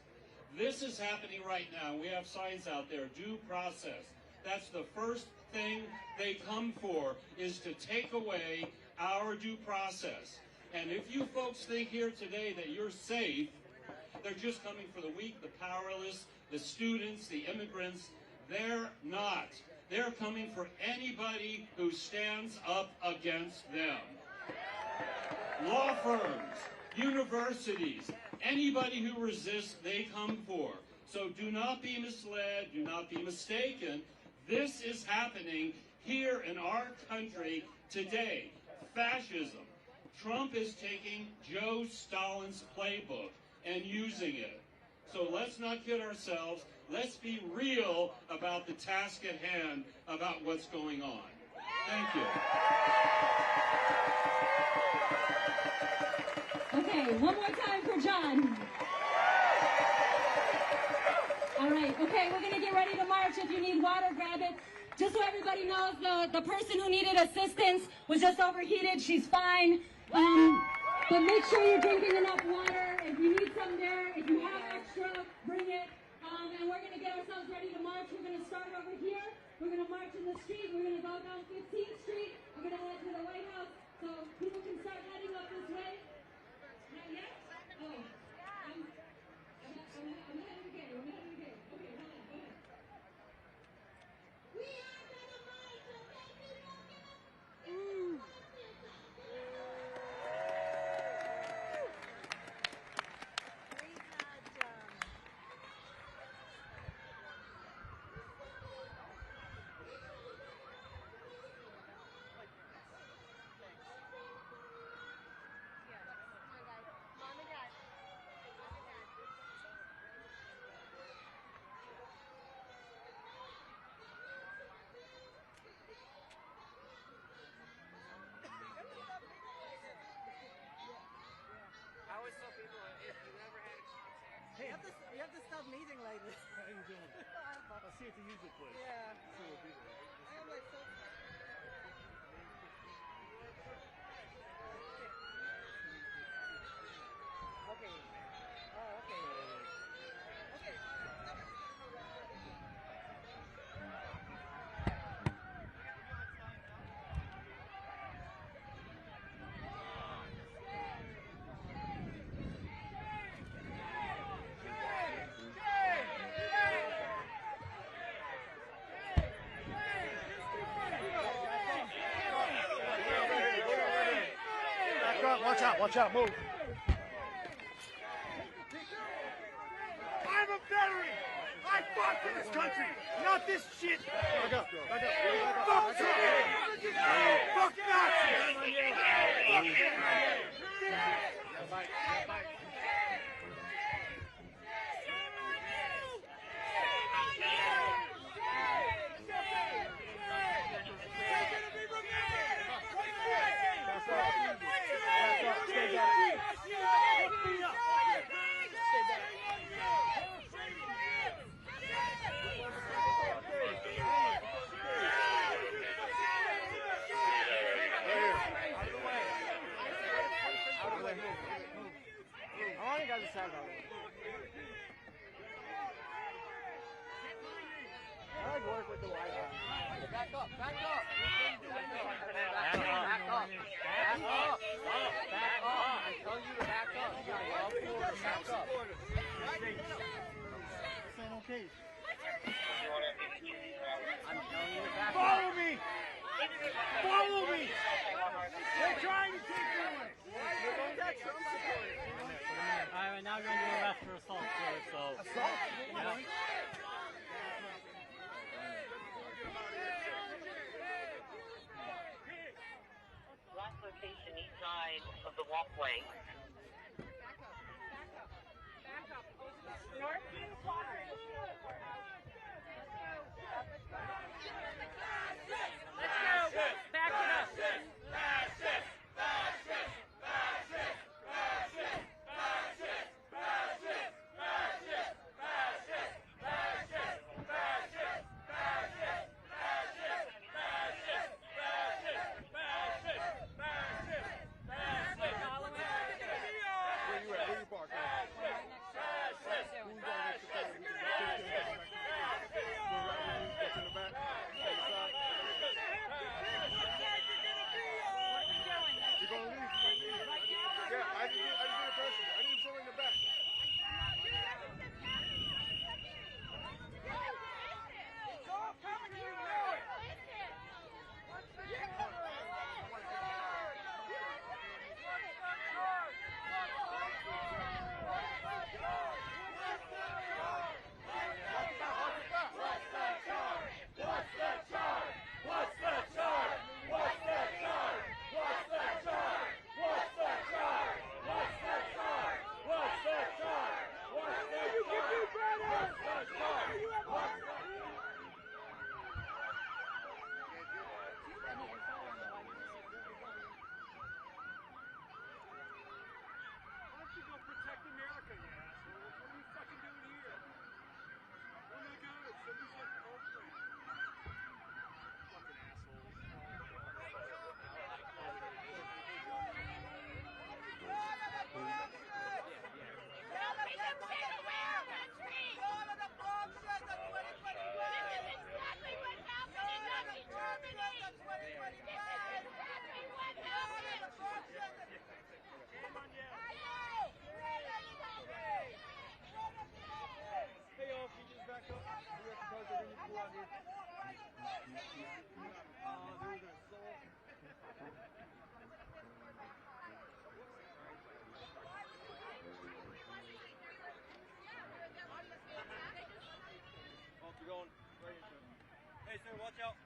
This is happening right now. We have signs out there, due process. That's the first thing they come for, is to take away our due process. And if you folks think here today that you're safe, they're just coming for the weak, the powerless, the students, the immigrants. They're not. They're coming for anybody who stands up against them. Law firms, universities, anybody who resists, they come for. So do not be misled, do not be mistaken. This is happening here in our country today. Fascism. Trump is taking Joe Stalin's playbook and using it. So let's not kid ourselves. Let's be real about the task at hand, about what's going on. Thank you. Okay, one more time for John. All right, okay, we're going to get ready to march. If you need water, grab it. Just so everybody knows, the person who needed assistance was just overheated. She's fine. But make sure you're drinking enough water. If you need some there, if you have extra, bring it. And we're going to get ourselves ready to march. We're going to start over here. We're going to march in the street. We're going to go down 15th Street. We're going to head to the White House. So people can start heading up this way. Not yet? Oh. I'm ahead of the game. I'm ahead of the game. Okay, hold on. Go ahead. We are going to march. Okay, people. You have to stop meeting like this. How you doing? I'll see if you use it, please. Yeah. So we'll be there. I am like so. Okay. Oh, okay. Okay. Watch out, move. I'm a veteran. I fought for this country, not this shit. Back up. Fuck Trump. Fuck Nazis. Follow me! Follow me! They're trying to take me away! Alright, now we're going to do arrest for assault, so... Assault? Yeah. Last location east side of the walkway. Northview quadrant. Let's go. Back it up. Hey, sir, watch out.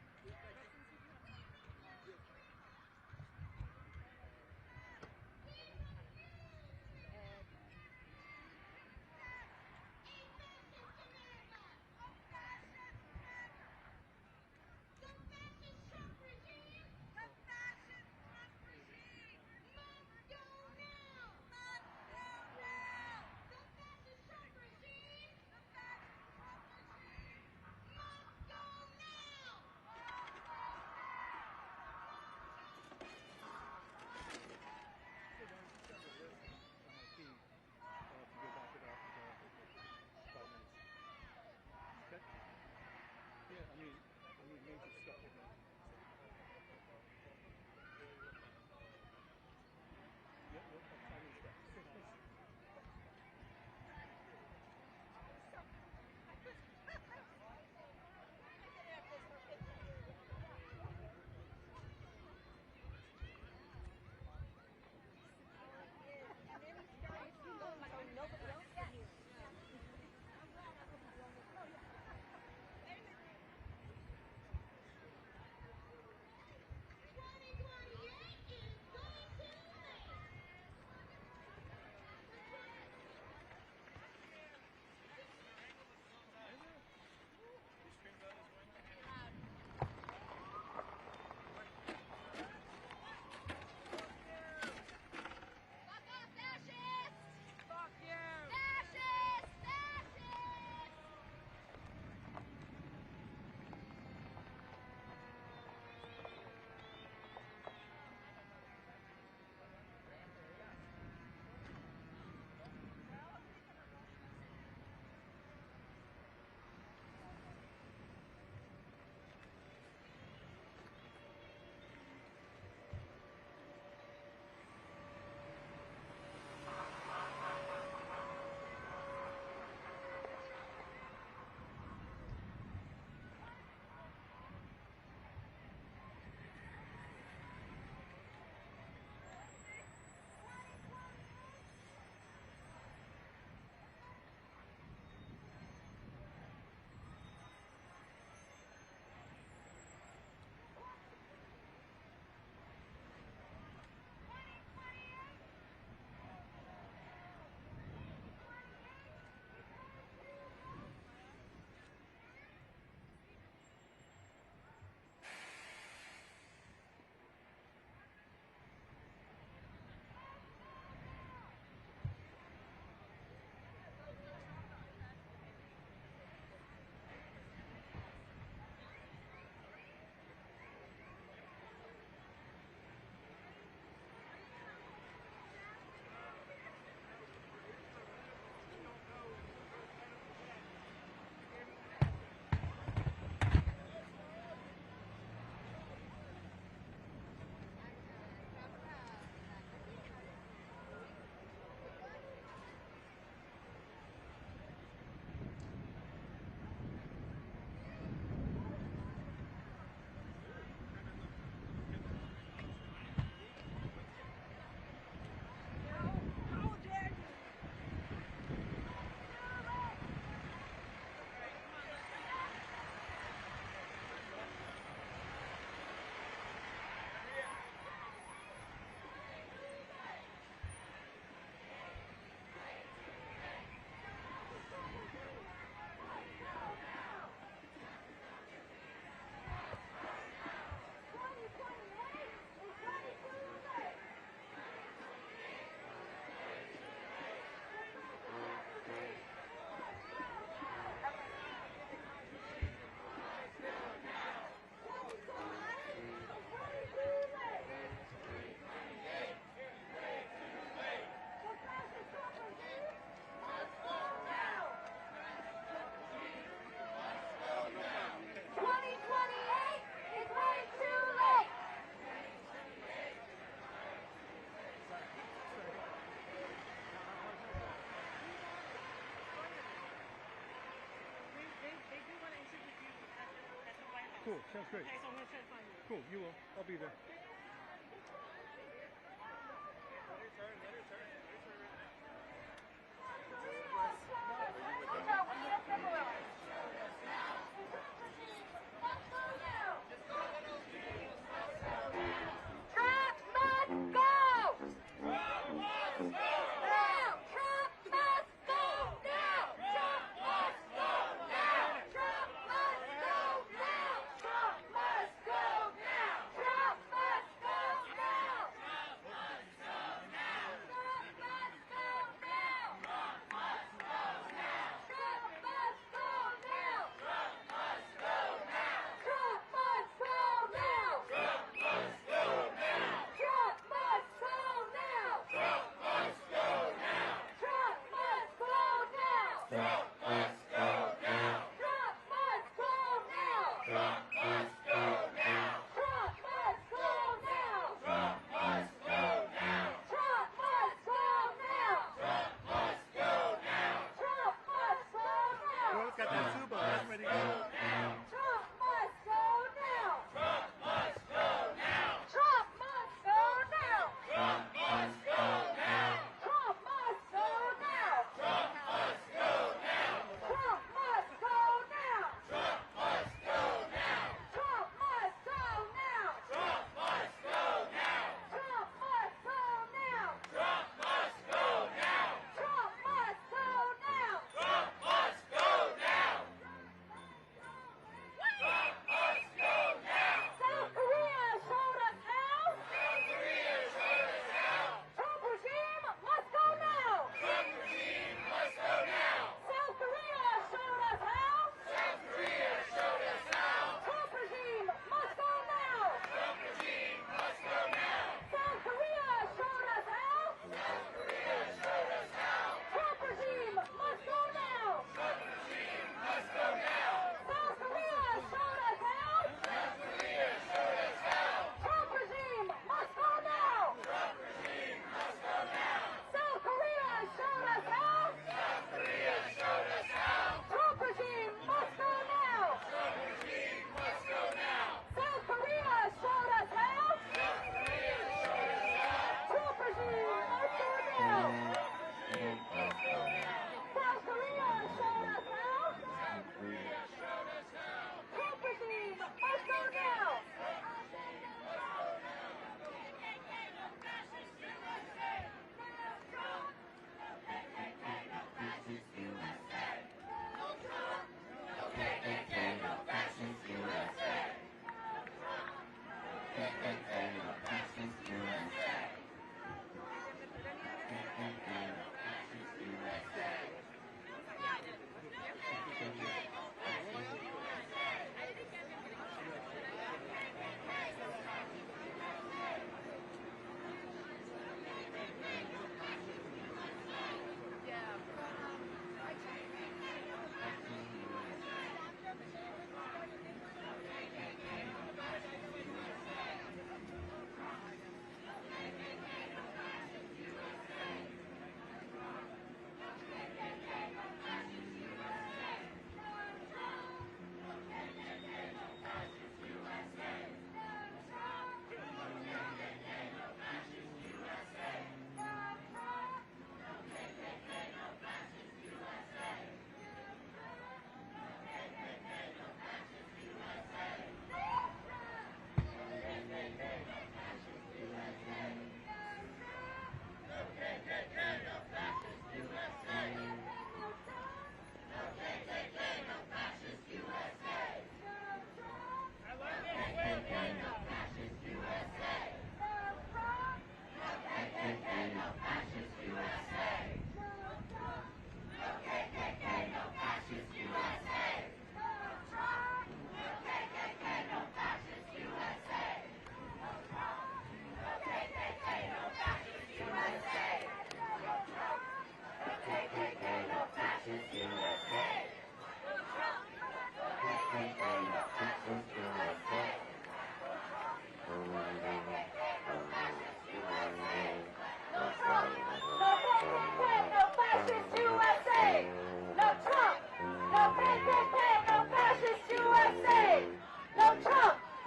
Cool. Sounds great. Okay, so I'm going to try to find you. Cool. You will. I'll be there.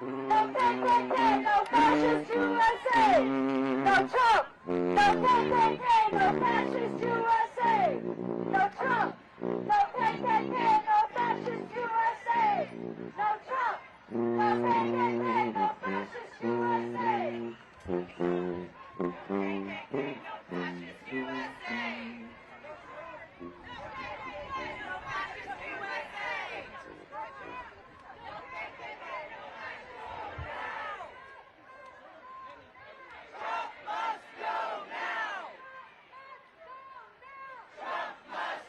No KKK, no fascist USA. No Trump. No KKK, no fascist USA. No Trump. No KKK, no fascist USA. No Trump. No KKK, no fascist USA. No KKK, no fascist USA. Trump must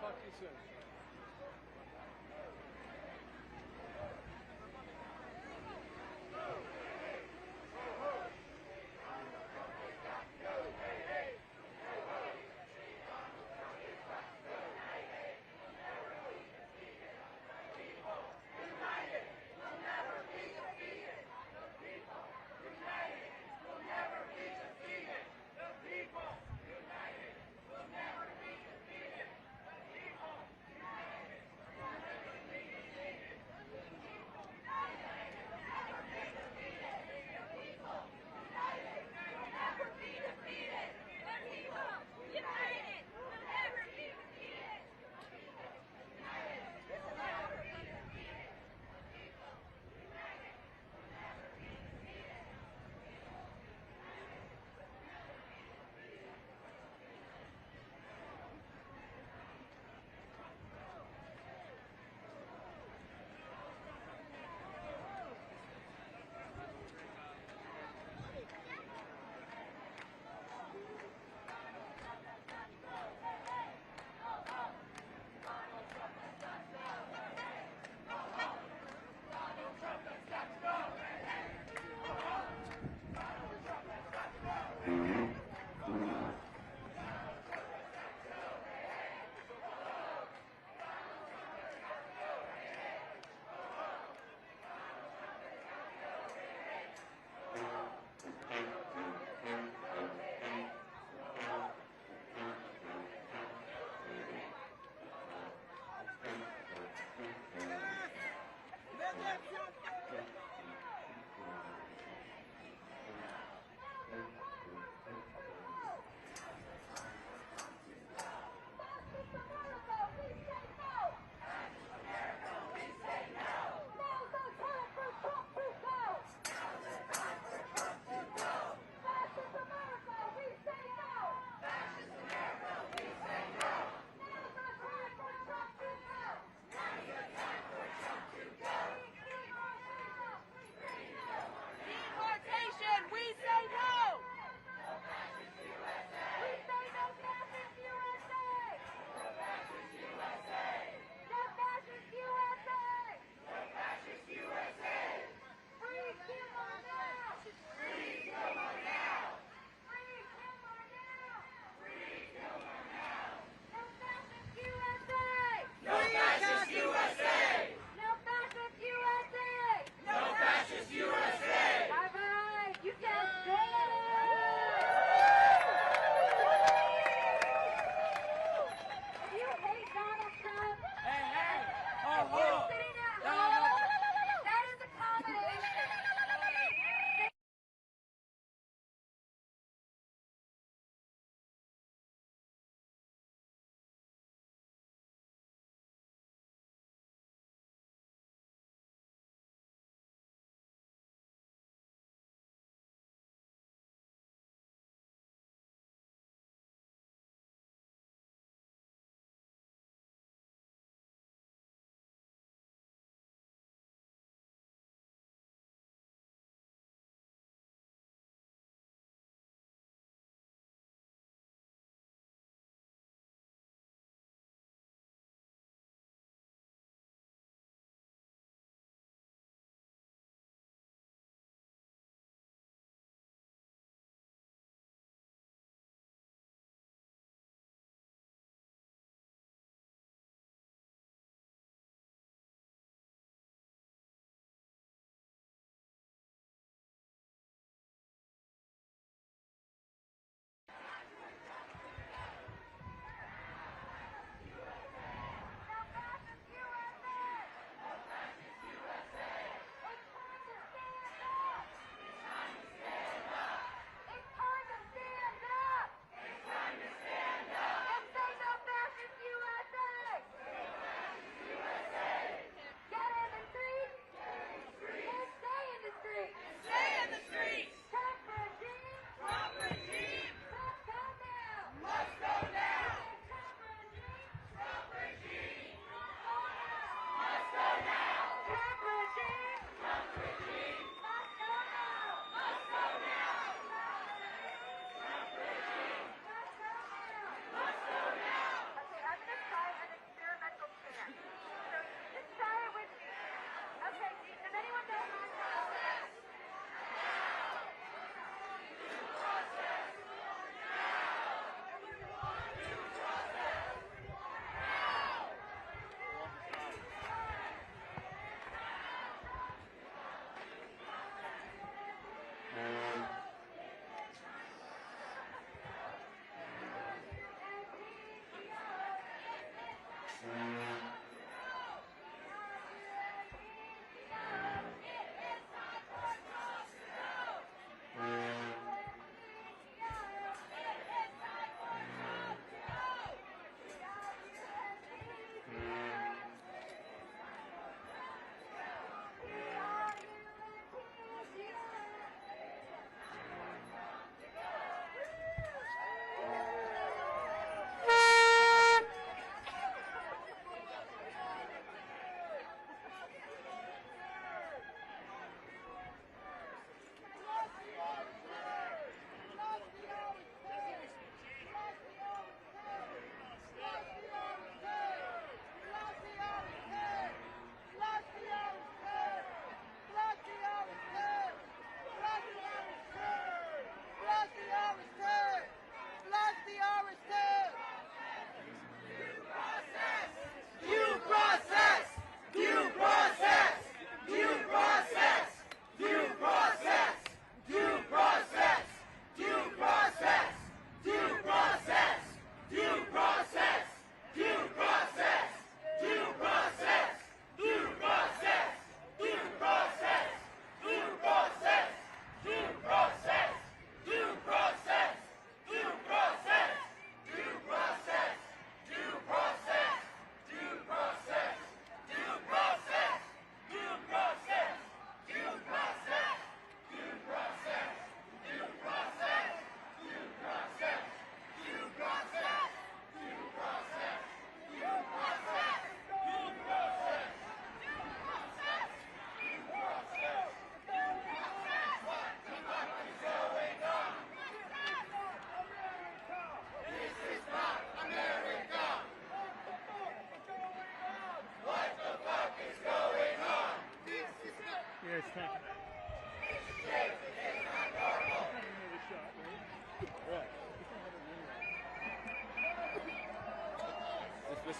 Talk to you soon.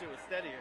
it was steadier.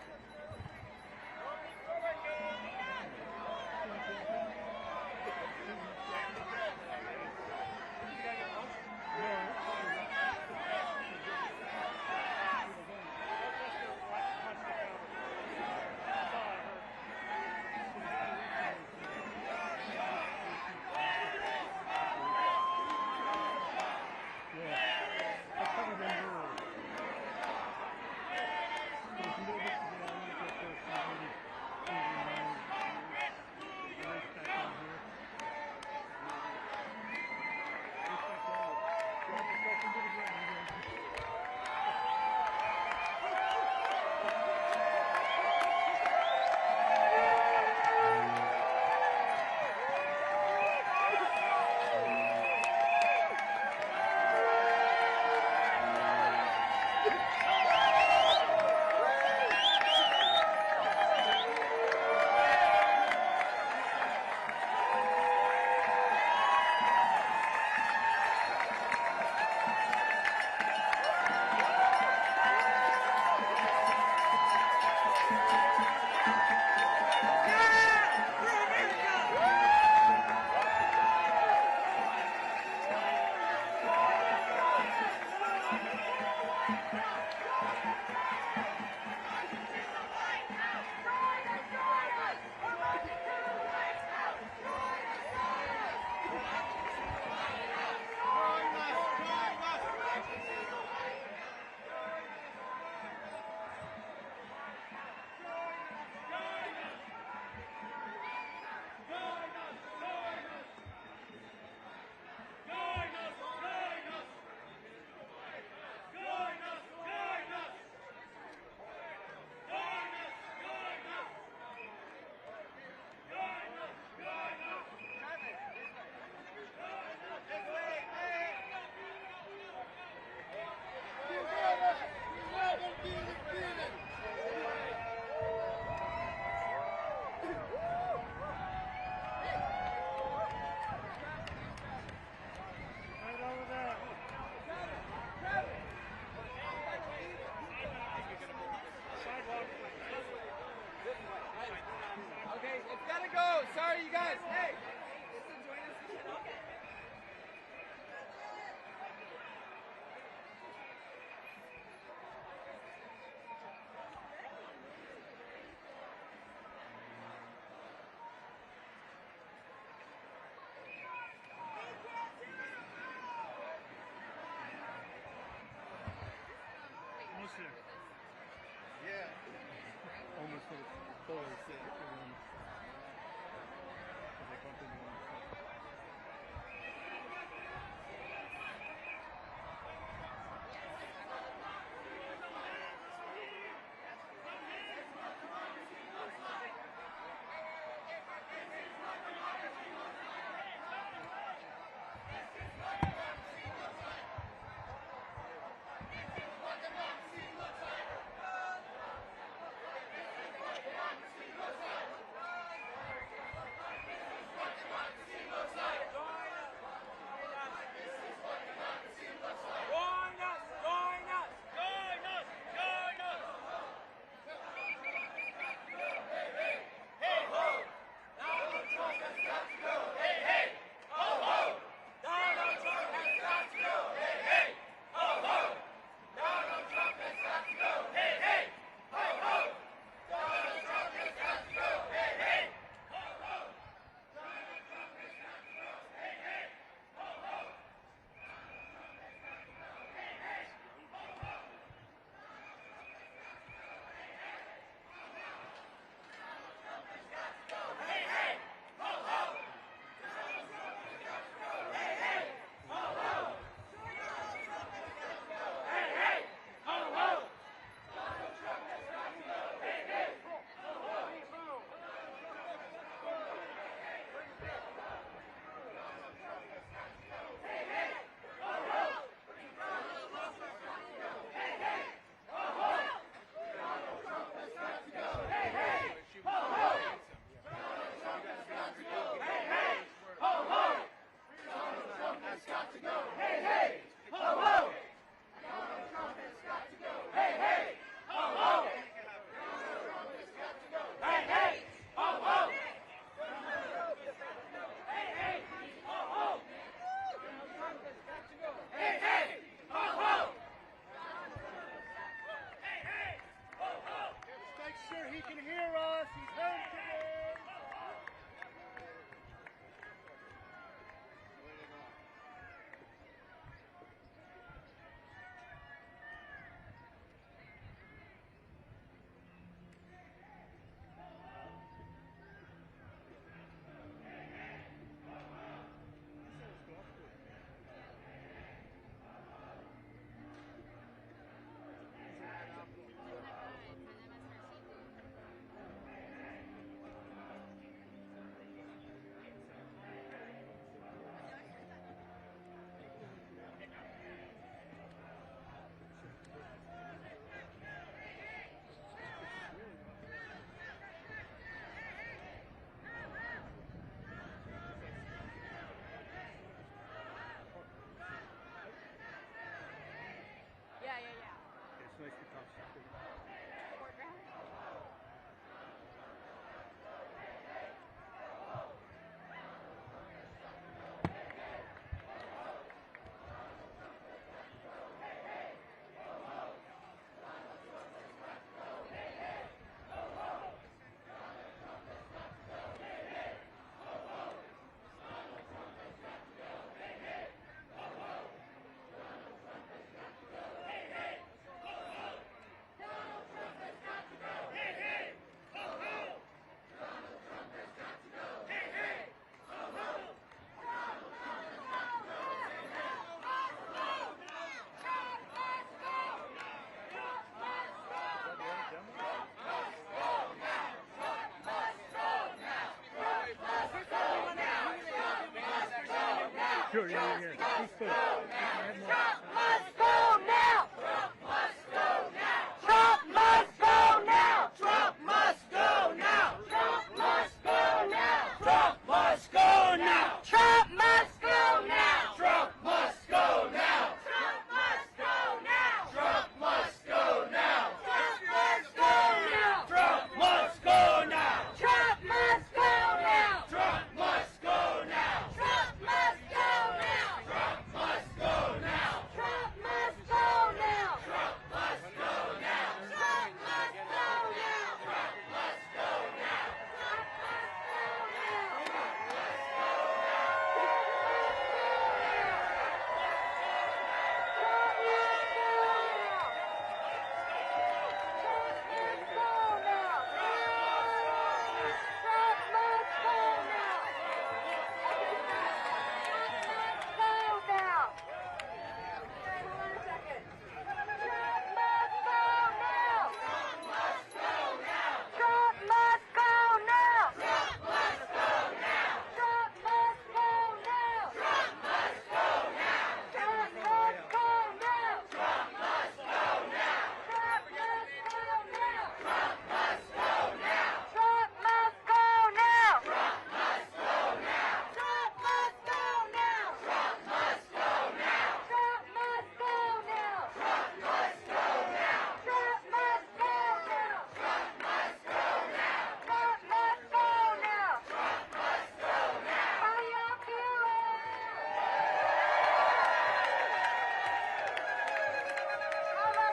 Sure, yeah. Please speak. Trump must go now! Trump must go now! Trump must go now! Trump must go now! Trump must go now! Trump must go now! Trump must go now! Trump must go now! Trump must go now! Trump must go now! Trump must go now! Trump must go now! Trump must go now! Trump must go now! Trump must go now! Trump must go now! Trump must go now! Trump must go now! Trump must go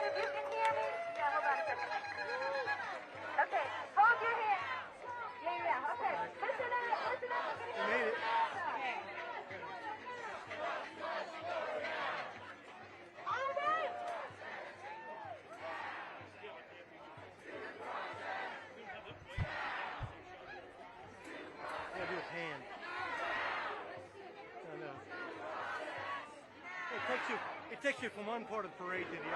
now! It takes you from one part of the parade to the other.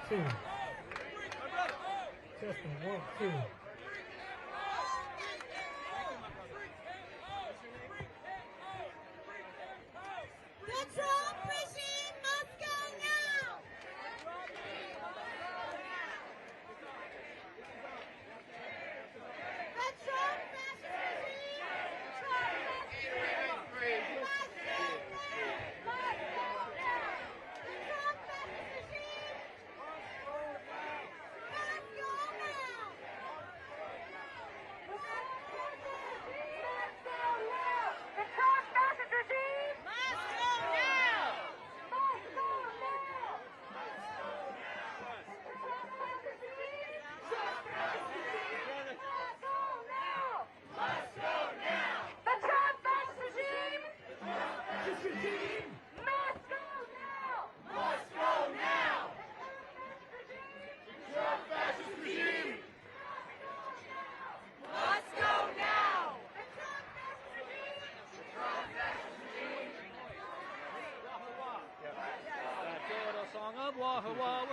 2. Testing, 1, 2. The Trump regime must go now! The Trump fascist regime must go now! The Trump fascist regime must go now! The Trump fascist regime must go now! Must go now! Must go now! The Trump fascist regime must go now! Must go now! Trump fascist regime must go now! The Trump fascist regime The song of Wahoo Wah.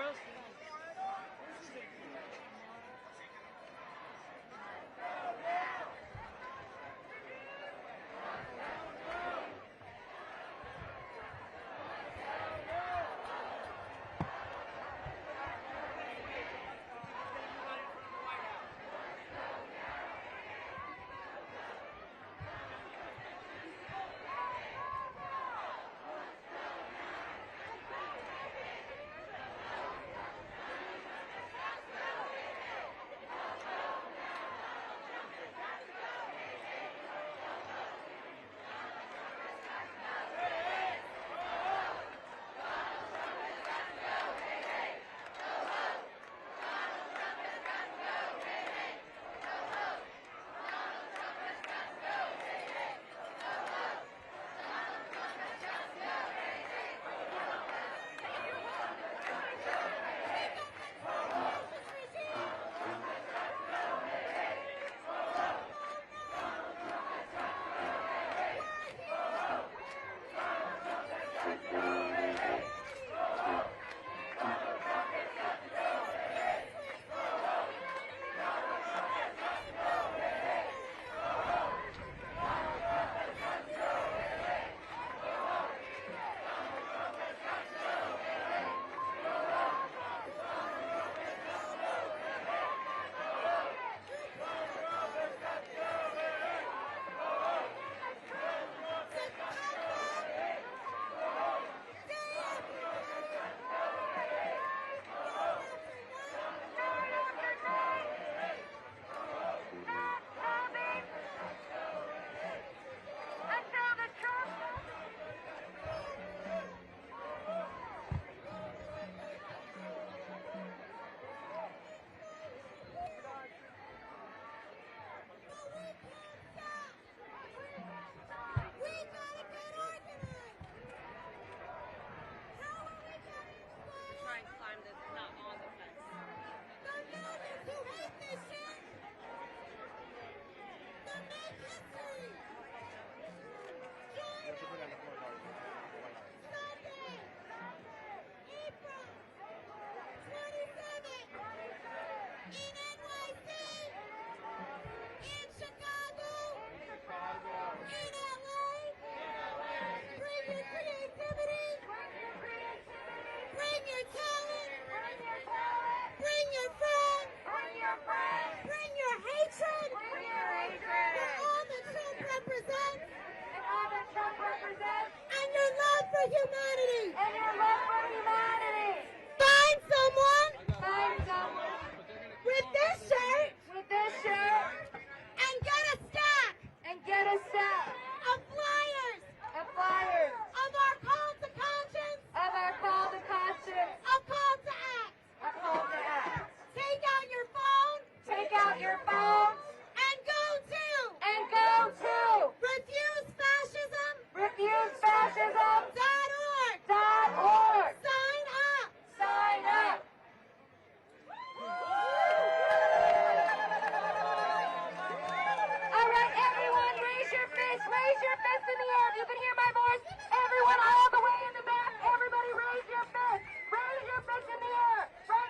Raise your fist in the air. Right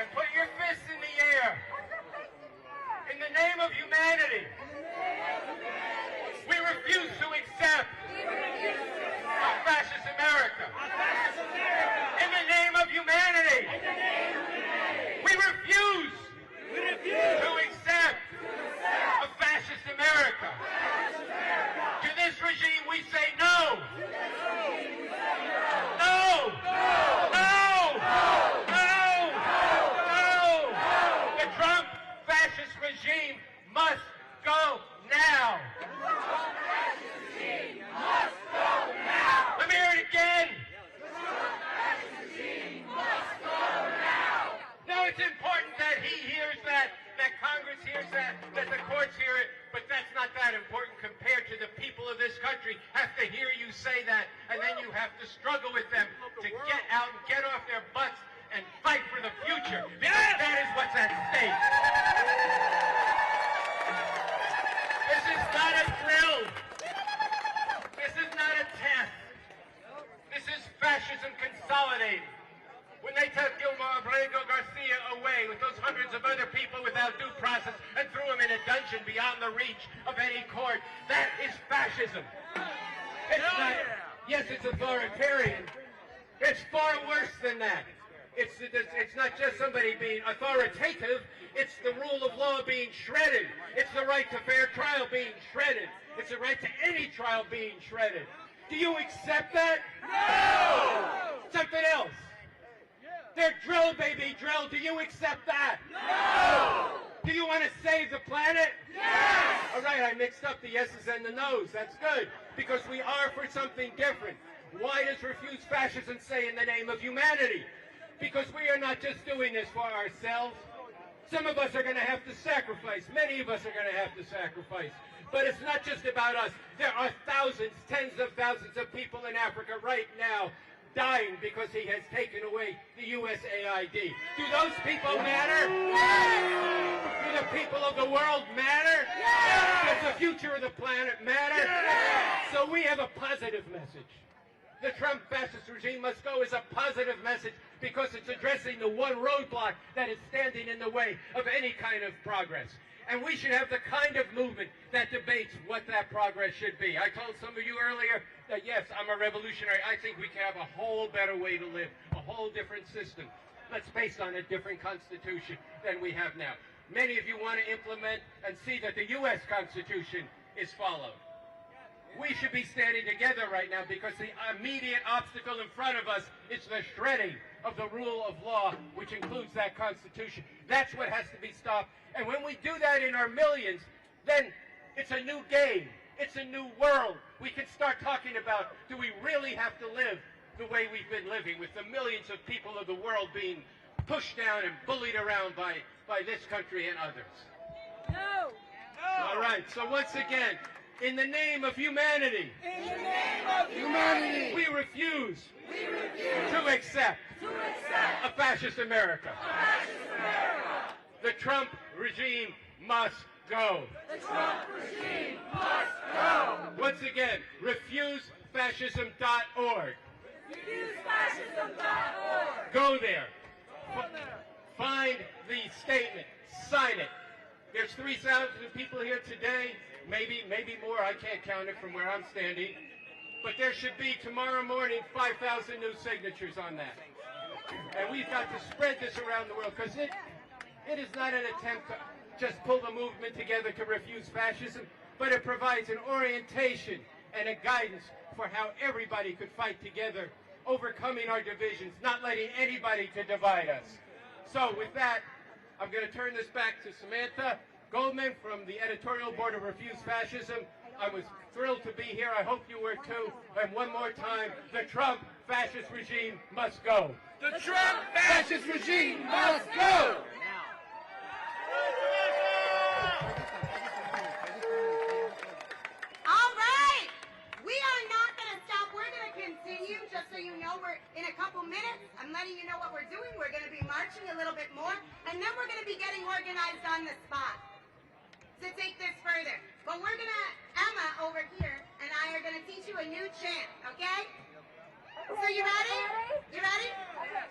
important that he hears that Congress hears that the courts hear it, but that's not that important compared to the people of this country have to hear you say that, and then you have to struggle with them to get out and get off their butts and fight for the future, because that is what's at stake. This is not a drill. This is not a test. This is fascism consolidated. When they took Rodrigo Garcia away with those hundreds of other people without due process and threw him in a dungeon beyond the reach of any court, that is fascism. It's not, yes, it's authoritarian. It's far worse than that. It's not just somebody being authoritative, it's the rule of law being shredded. It's the right to fair trial being shredded. It's the right to any trial being shredded. Do you accept that? No! Something else. They're drill, baby, drill. Do you accept that? No! Do you want to save the planet? Yes! All right, I mixed up the yeses and the nos. That's good, because we are for something different. Why does refuse fascism say in the name of humanity? Because we are not just doing this for ourselves. Some of us are going to have to sacrifice. Many of us are going to have to sacrifice. But it's not just about us. There are thousands, tens of thousands of people in Africa right now dying because he has taken away the USAID. Do those people matter? Yes! Do the people of the world matter? Yes! Does the future of the planet matter? Yes! So we have a positive message. The Trump fascist regime must go is a positive message because it's addressing the one roadblock that is standing in the way of any kind of progress. And we should have the kind of movement that debates what that progress should be. I told some of you earlier that, yes, I'm a revolutionary. I think we can have a whole better way to live, a whole different system that's based on a different constitution than we have now. Many of you want to implement and see that the U.S. Constitution is followed. We should be standing together right now because the immediate obstacle in front of us is the shredding of the rule of law, which includes that Constitution. That's what has to be stopped. And when we do that in our millions, then it's a new game. It's a new world. We can start talking about, do we really have to live the way we've been living, with the millions of people of the world being pushed down and bullied around by this country and others? No! All right, so once again, in the name of humanity, we refuse to accept a fascist America. The Trump regime must go. The Trump regime must go. Once again, refusefascism.org. Refusefascism.org. Go there. Find the statement. Sign it. There's 3,000 people here today. Maybe more. I can't count it from where I'm standing. But there should be tomorrow morning 5,000 new signatures on that. And we've got to spread this around the world because it is not an attempt to just pull the movement together to refuse fascism, but it provides an orientation and a guidance for how everybody could fight together, overcoming our divisions, not letting anybody to divide us. So with that, I'm going to turn this back to Samantha Goldman from the editorial board of Refuse Fascism. I was thrilled to be here. I hope you were too. And one more time, the Trump fascist regime must go. The Trump fascist regime must go. All right. We are not going to stop. We're going to continue. Just so you know, we're in a couple minutes. I'm letting you know what we're doing. We're going to be marching a little bit more, and then we're going to be getting organized on the spot to take this further. But we're going to, Emma over here and I are going to teach you a new chant, okay? So you ready? You ready? Okay.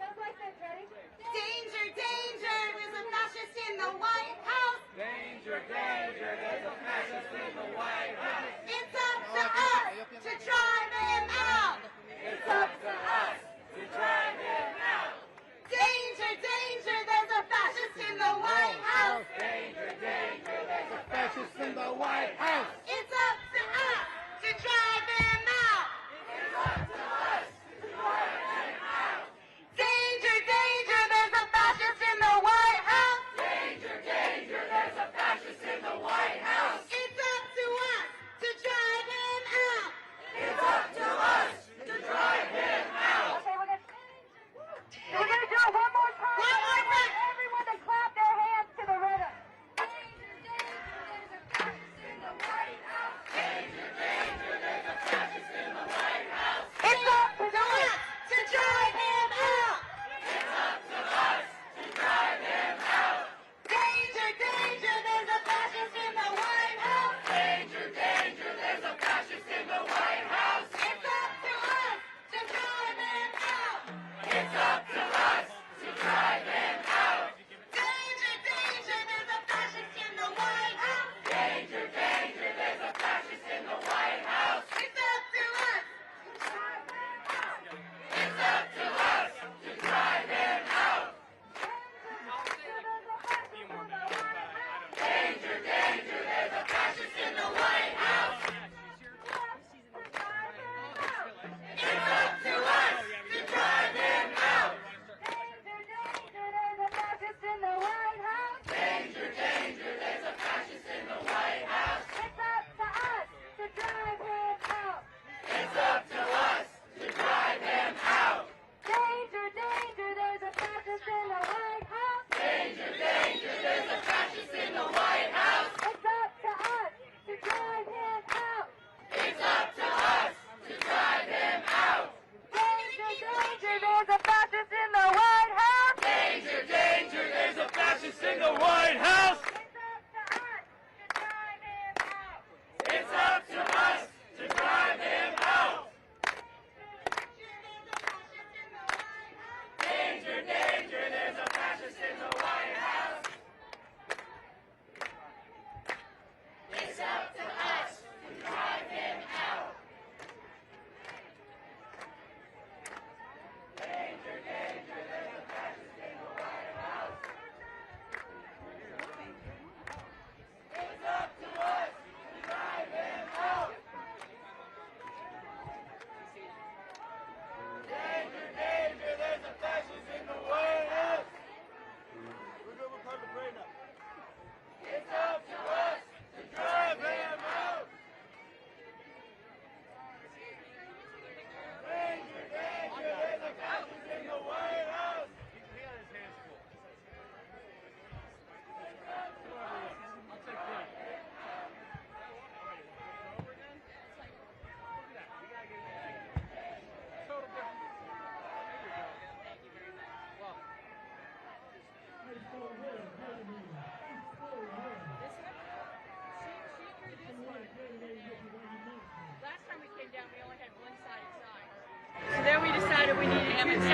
Sounds like this. Ready? Danger, danger, there's a fascist in the White House. Danger, danger, there's a fascist in the White House. It's up to us to drive him out. It's up to us to drive him out. Danger, danger, there's a fascist in the White House. Danger, danger, there's a fascist in the White House. It's up to us to drive him out. It's up to us to drive him out. Danger, danger, there's a fascist in the White House. Danger, danger, there's a fascist in the White House. It's up to us to drive him out. It's up to us to drive him out. Okay, we're gonna do it one more time. One more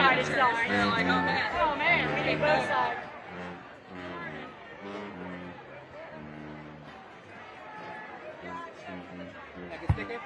side is darn. They're like, oh man, we need both sides. Like a sticker?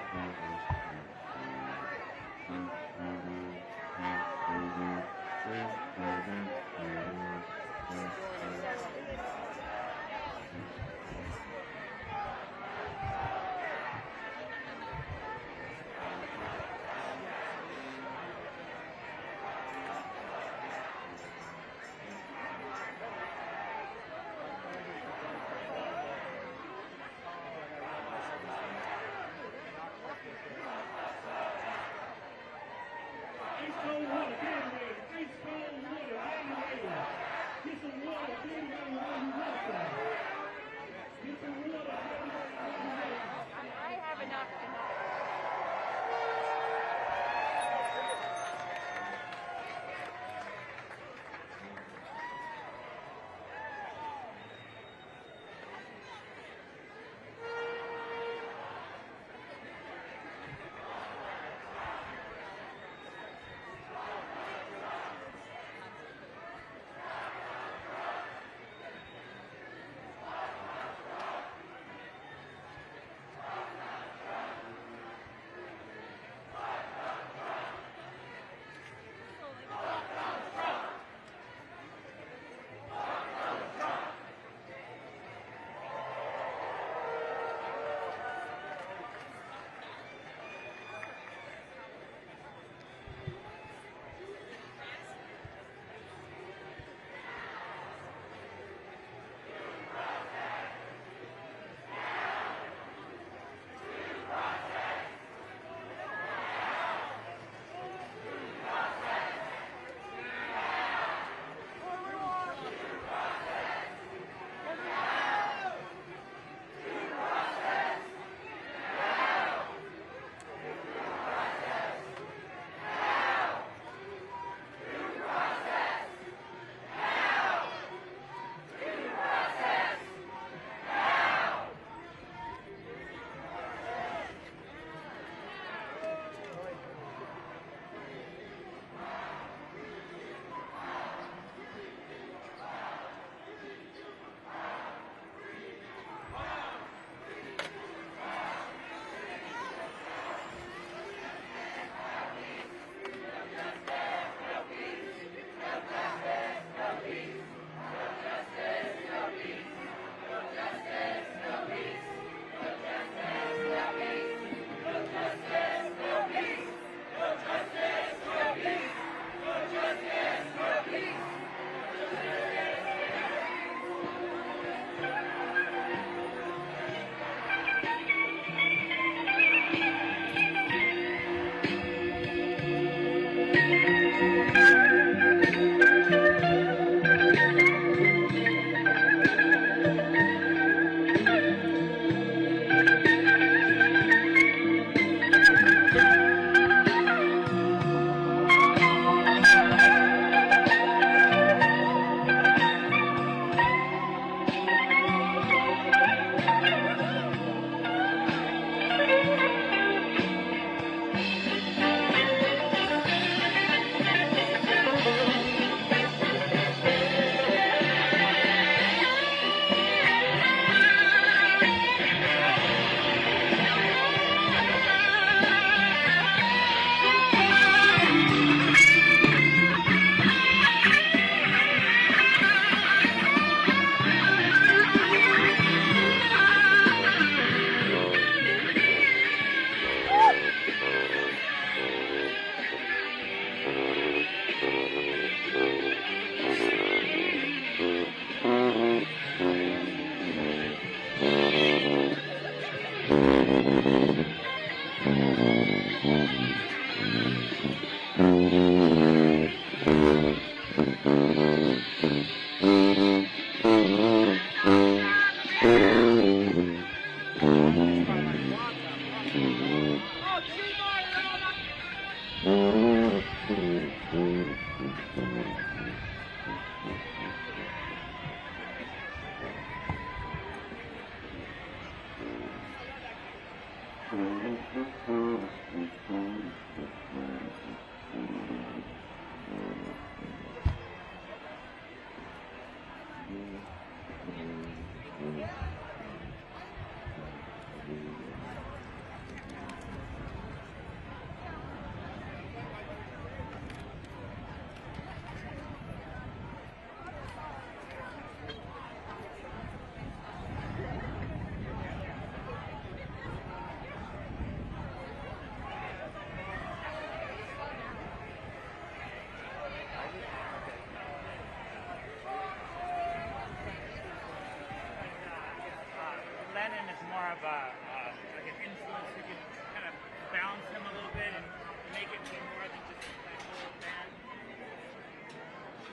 Like an influence who can kind of balance him a little bit and make it be more than just a little band.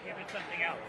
Give it something else.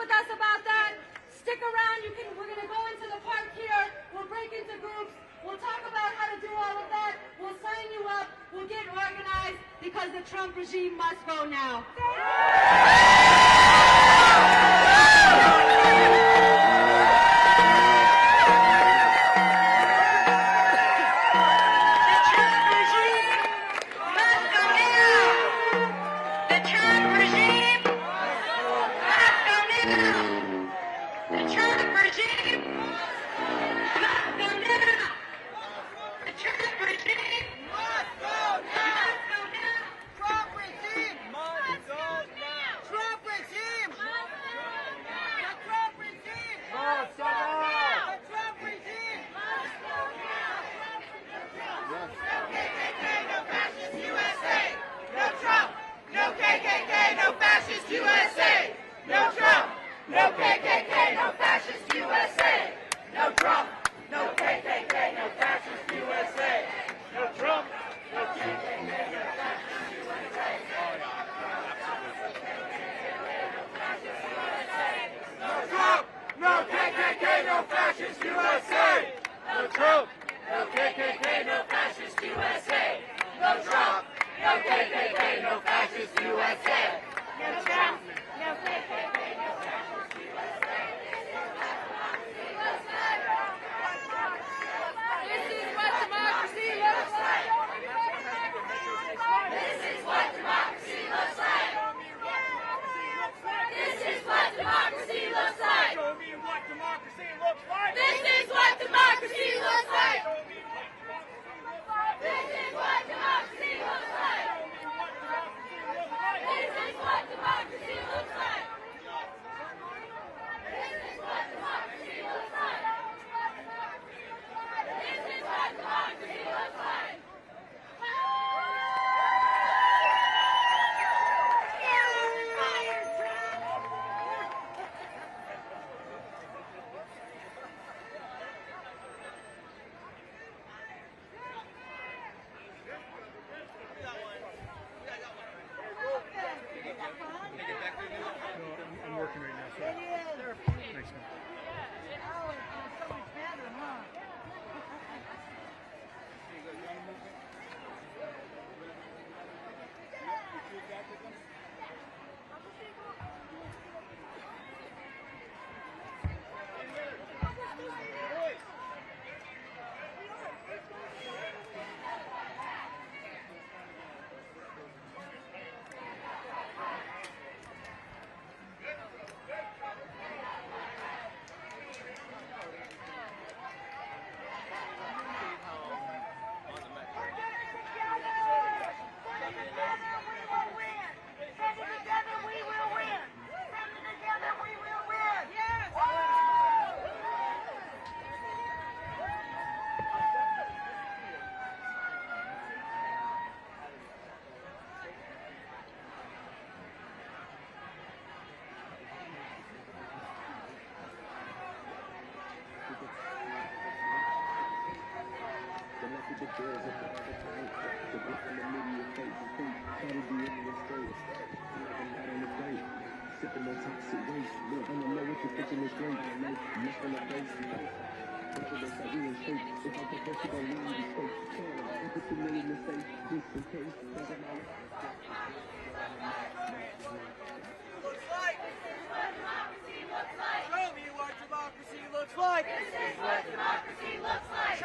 with us about that. Stick around. We're going to go into the park here. We'll break into groups. We'll talk about how to do all of that. We'll sign you up. We'll get organized because the Trump regime must go now.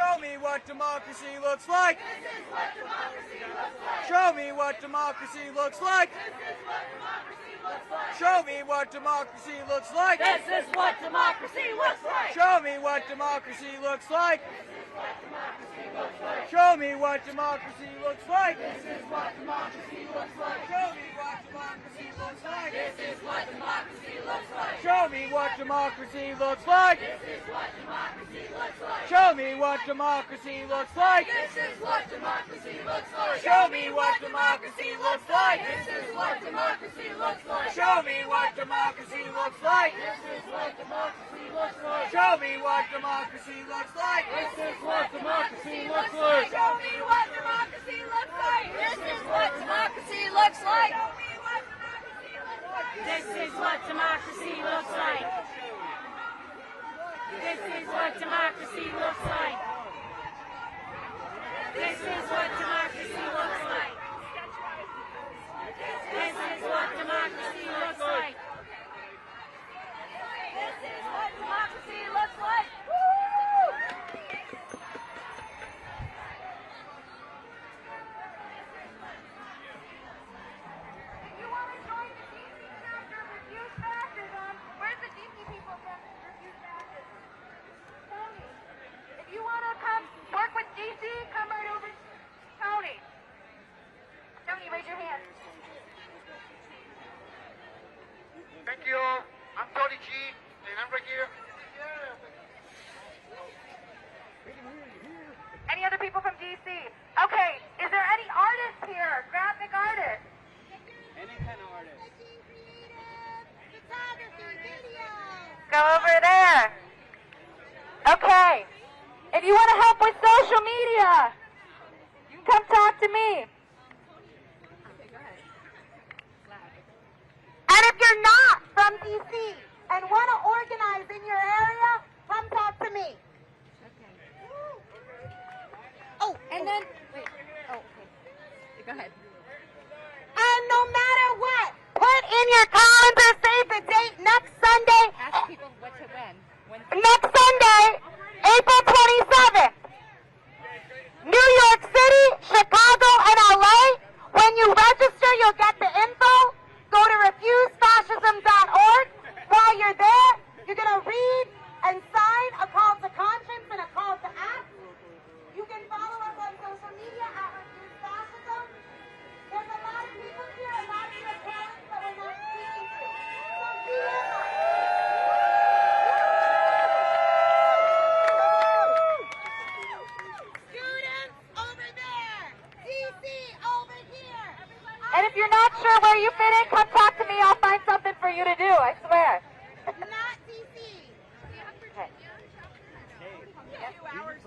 Show me what democracy looks like. Show me what democracy looks like. Show me what democracy looks like. This is what democracy looks like. Show me what democracy looks like. Show me what democracy looks like. This is what democracy looks like. Show me what democracy looks like. This is what democracy looks like. Show me what democracy looks like. This is what democracy looks like. Show me what democracy looks like. This is what democracy looks like. Show me what democracy looks like. This is what democracy looks like. Show me what democracy looks like. This is what democracy looks like. Show me what democracy looks like. This is what democracy looks like. Show me what democracy looks like. This is what democracy looks like. This is what democracy looks like. is what democracy looks like. This is what democracy looks like. This is what democracy looks like. This is what democracy looks like. Woo! If you want to join the DC chapter of Refuse Fascism, where's the DC people from Refuse Fascism? Tony. If you want to come work with DC, come right over. Tony. Tony, raise your hand. Thank you. I'm Tony G, and I'm right here. Any other people from DC? Okay, is there any artists here? Graphic artists? Any kind of artist. Photography, video. Go over there. Okay. If you want to help with social media, you can come talk to me. And if you're not from DC and want to organize in your area, come talk to me. Oh, and then, wait. Oh, okay. Go ahead. And no matter what, put in your calendar, save the date next Sunday. Ask people what to when. Next Sunday, April 27th. New York City, Chicago, and LA. When you register, you'll get the info. Go to refusefascism.org. While you're there, you're going to read and sign a call to conscience and a call to act. You can follow us on social media at Refuse Fascism. There's a lot of people here, a lot of your parents that we're not speaking to. So DM us. Students over there. DC over here. And if you're not sure where you fit in, come talk to me. I'll find something for you to do, I swear. Not DC. Okay. 2 hours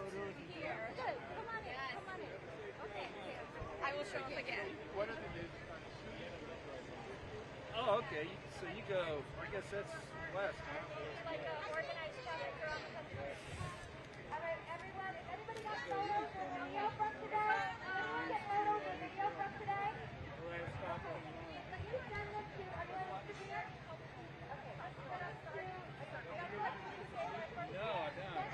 here. Good. Come on in. Come on in. Okay. I will show up again. Oh, okay. So you go, I guess that's west, huh? Like an organized shelter throughout the country. All right, everyone, everybody got photos or video from today? Everyone get photos or video from today? But you send them to anyone else here? Okay, let's send them to... No, I don't.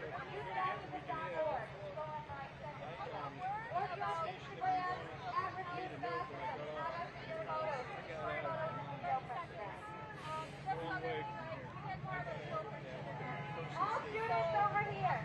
Refusefascism.org. Go online, send it to them. Or go Instagram at refusefascism. I'll ask for your photos. All students over here.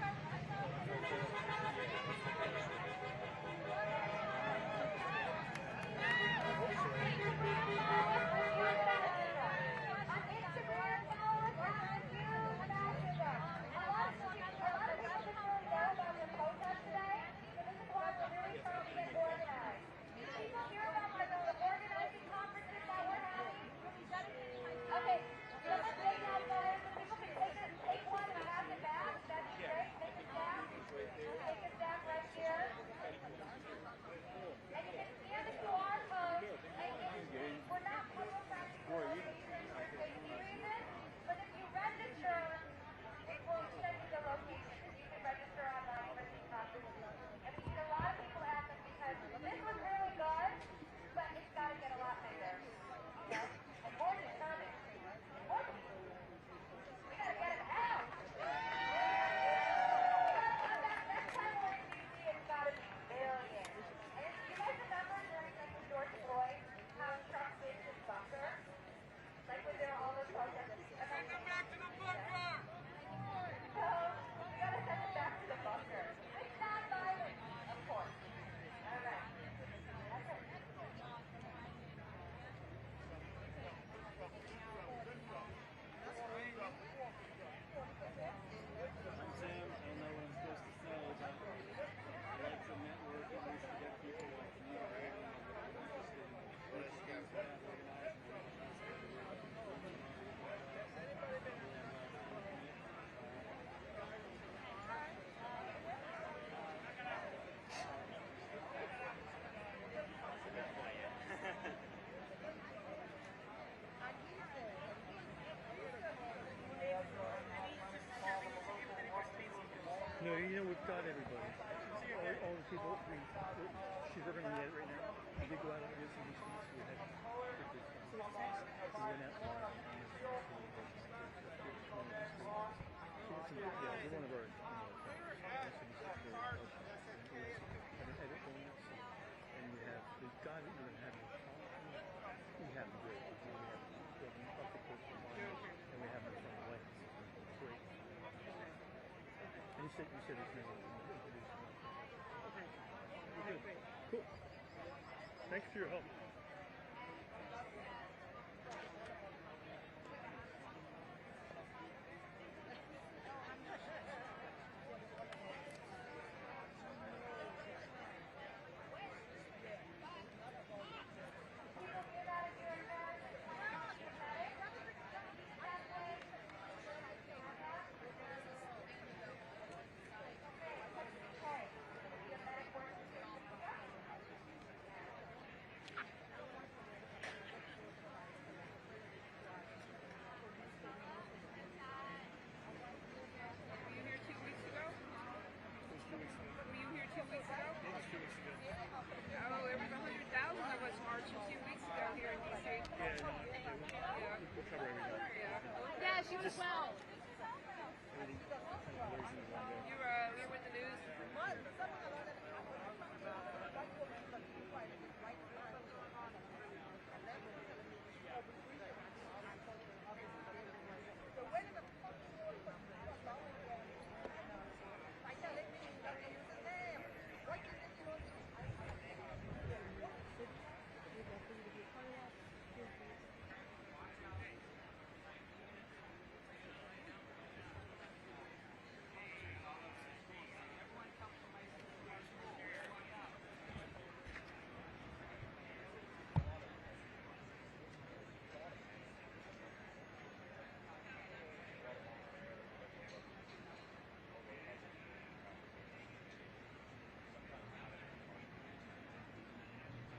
everybody. All the people, she's working on the edit right now. We did go out on this and we had we went out yeah, we're one of ours. And we have, we've got it, we're going to have it. We have the great. We have up the coast and we have it from the lights. It's great. And you said his name. Okay. Good. Cool. Thanks for your help. Yeah, she was well.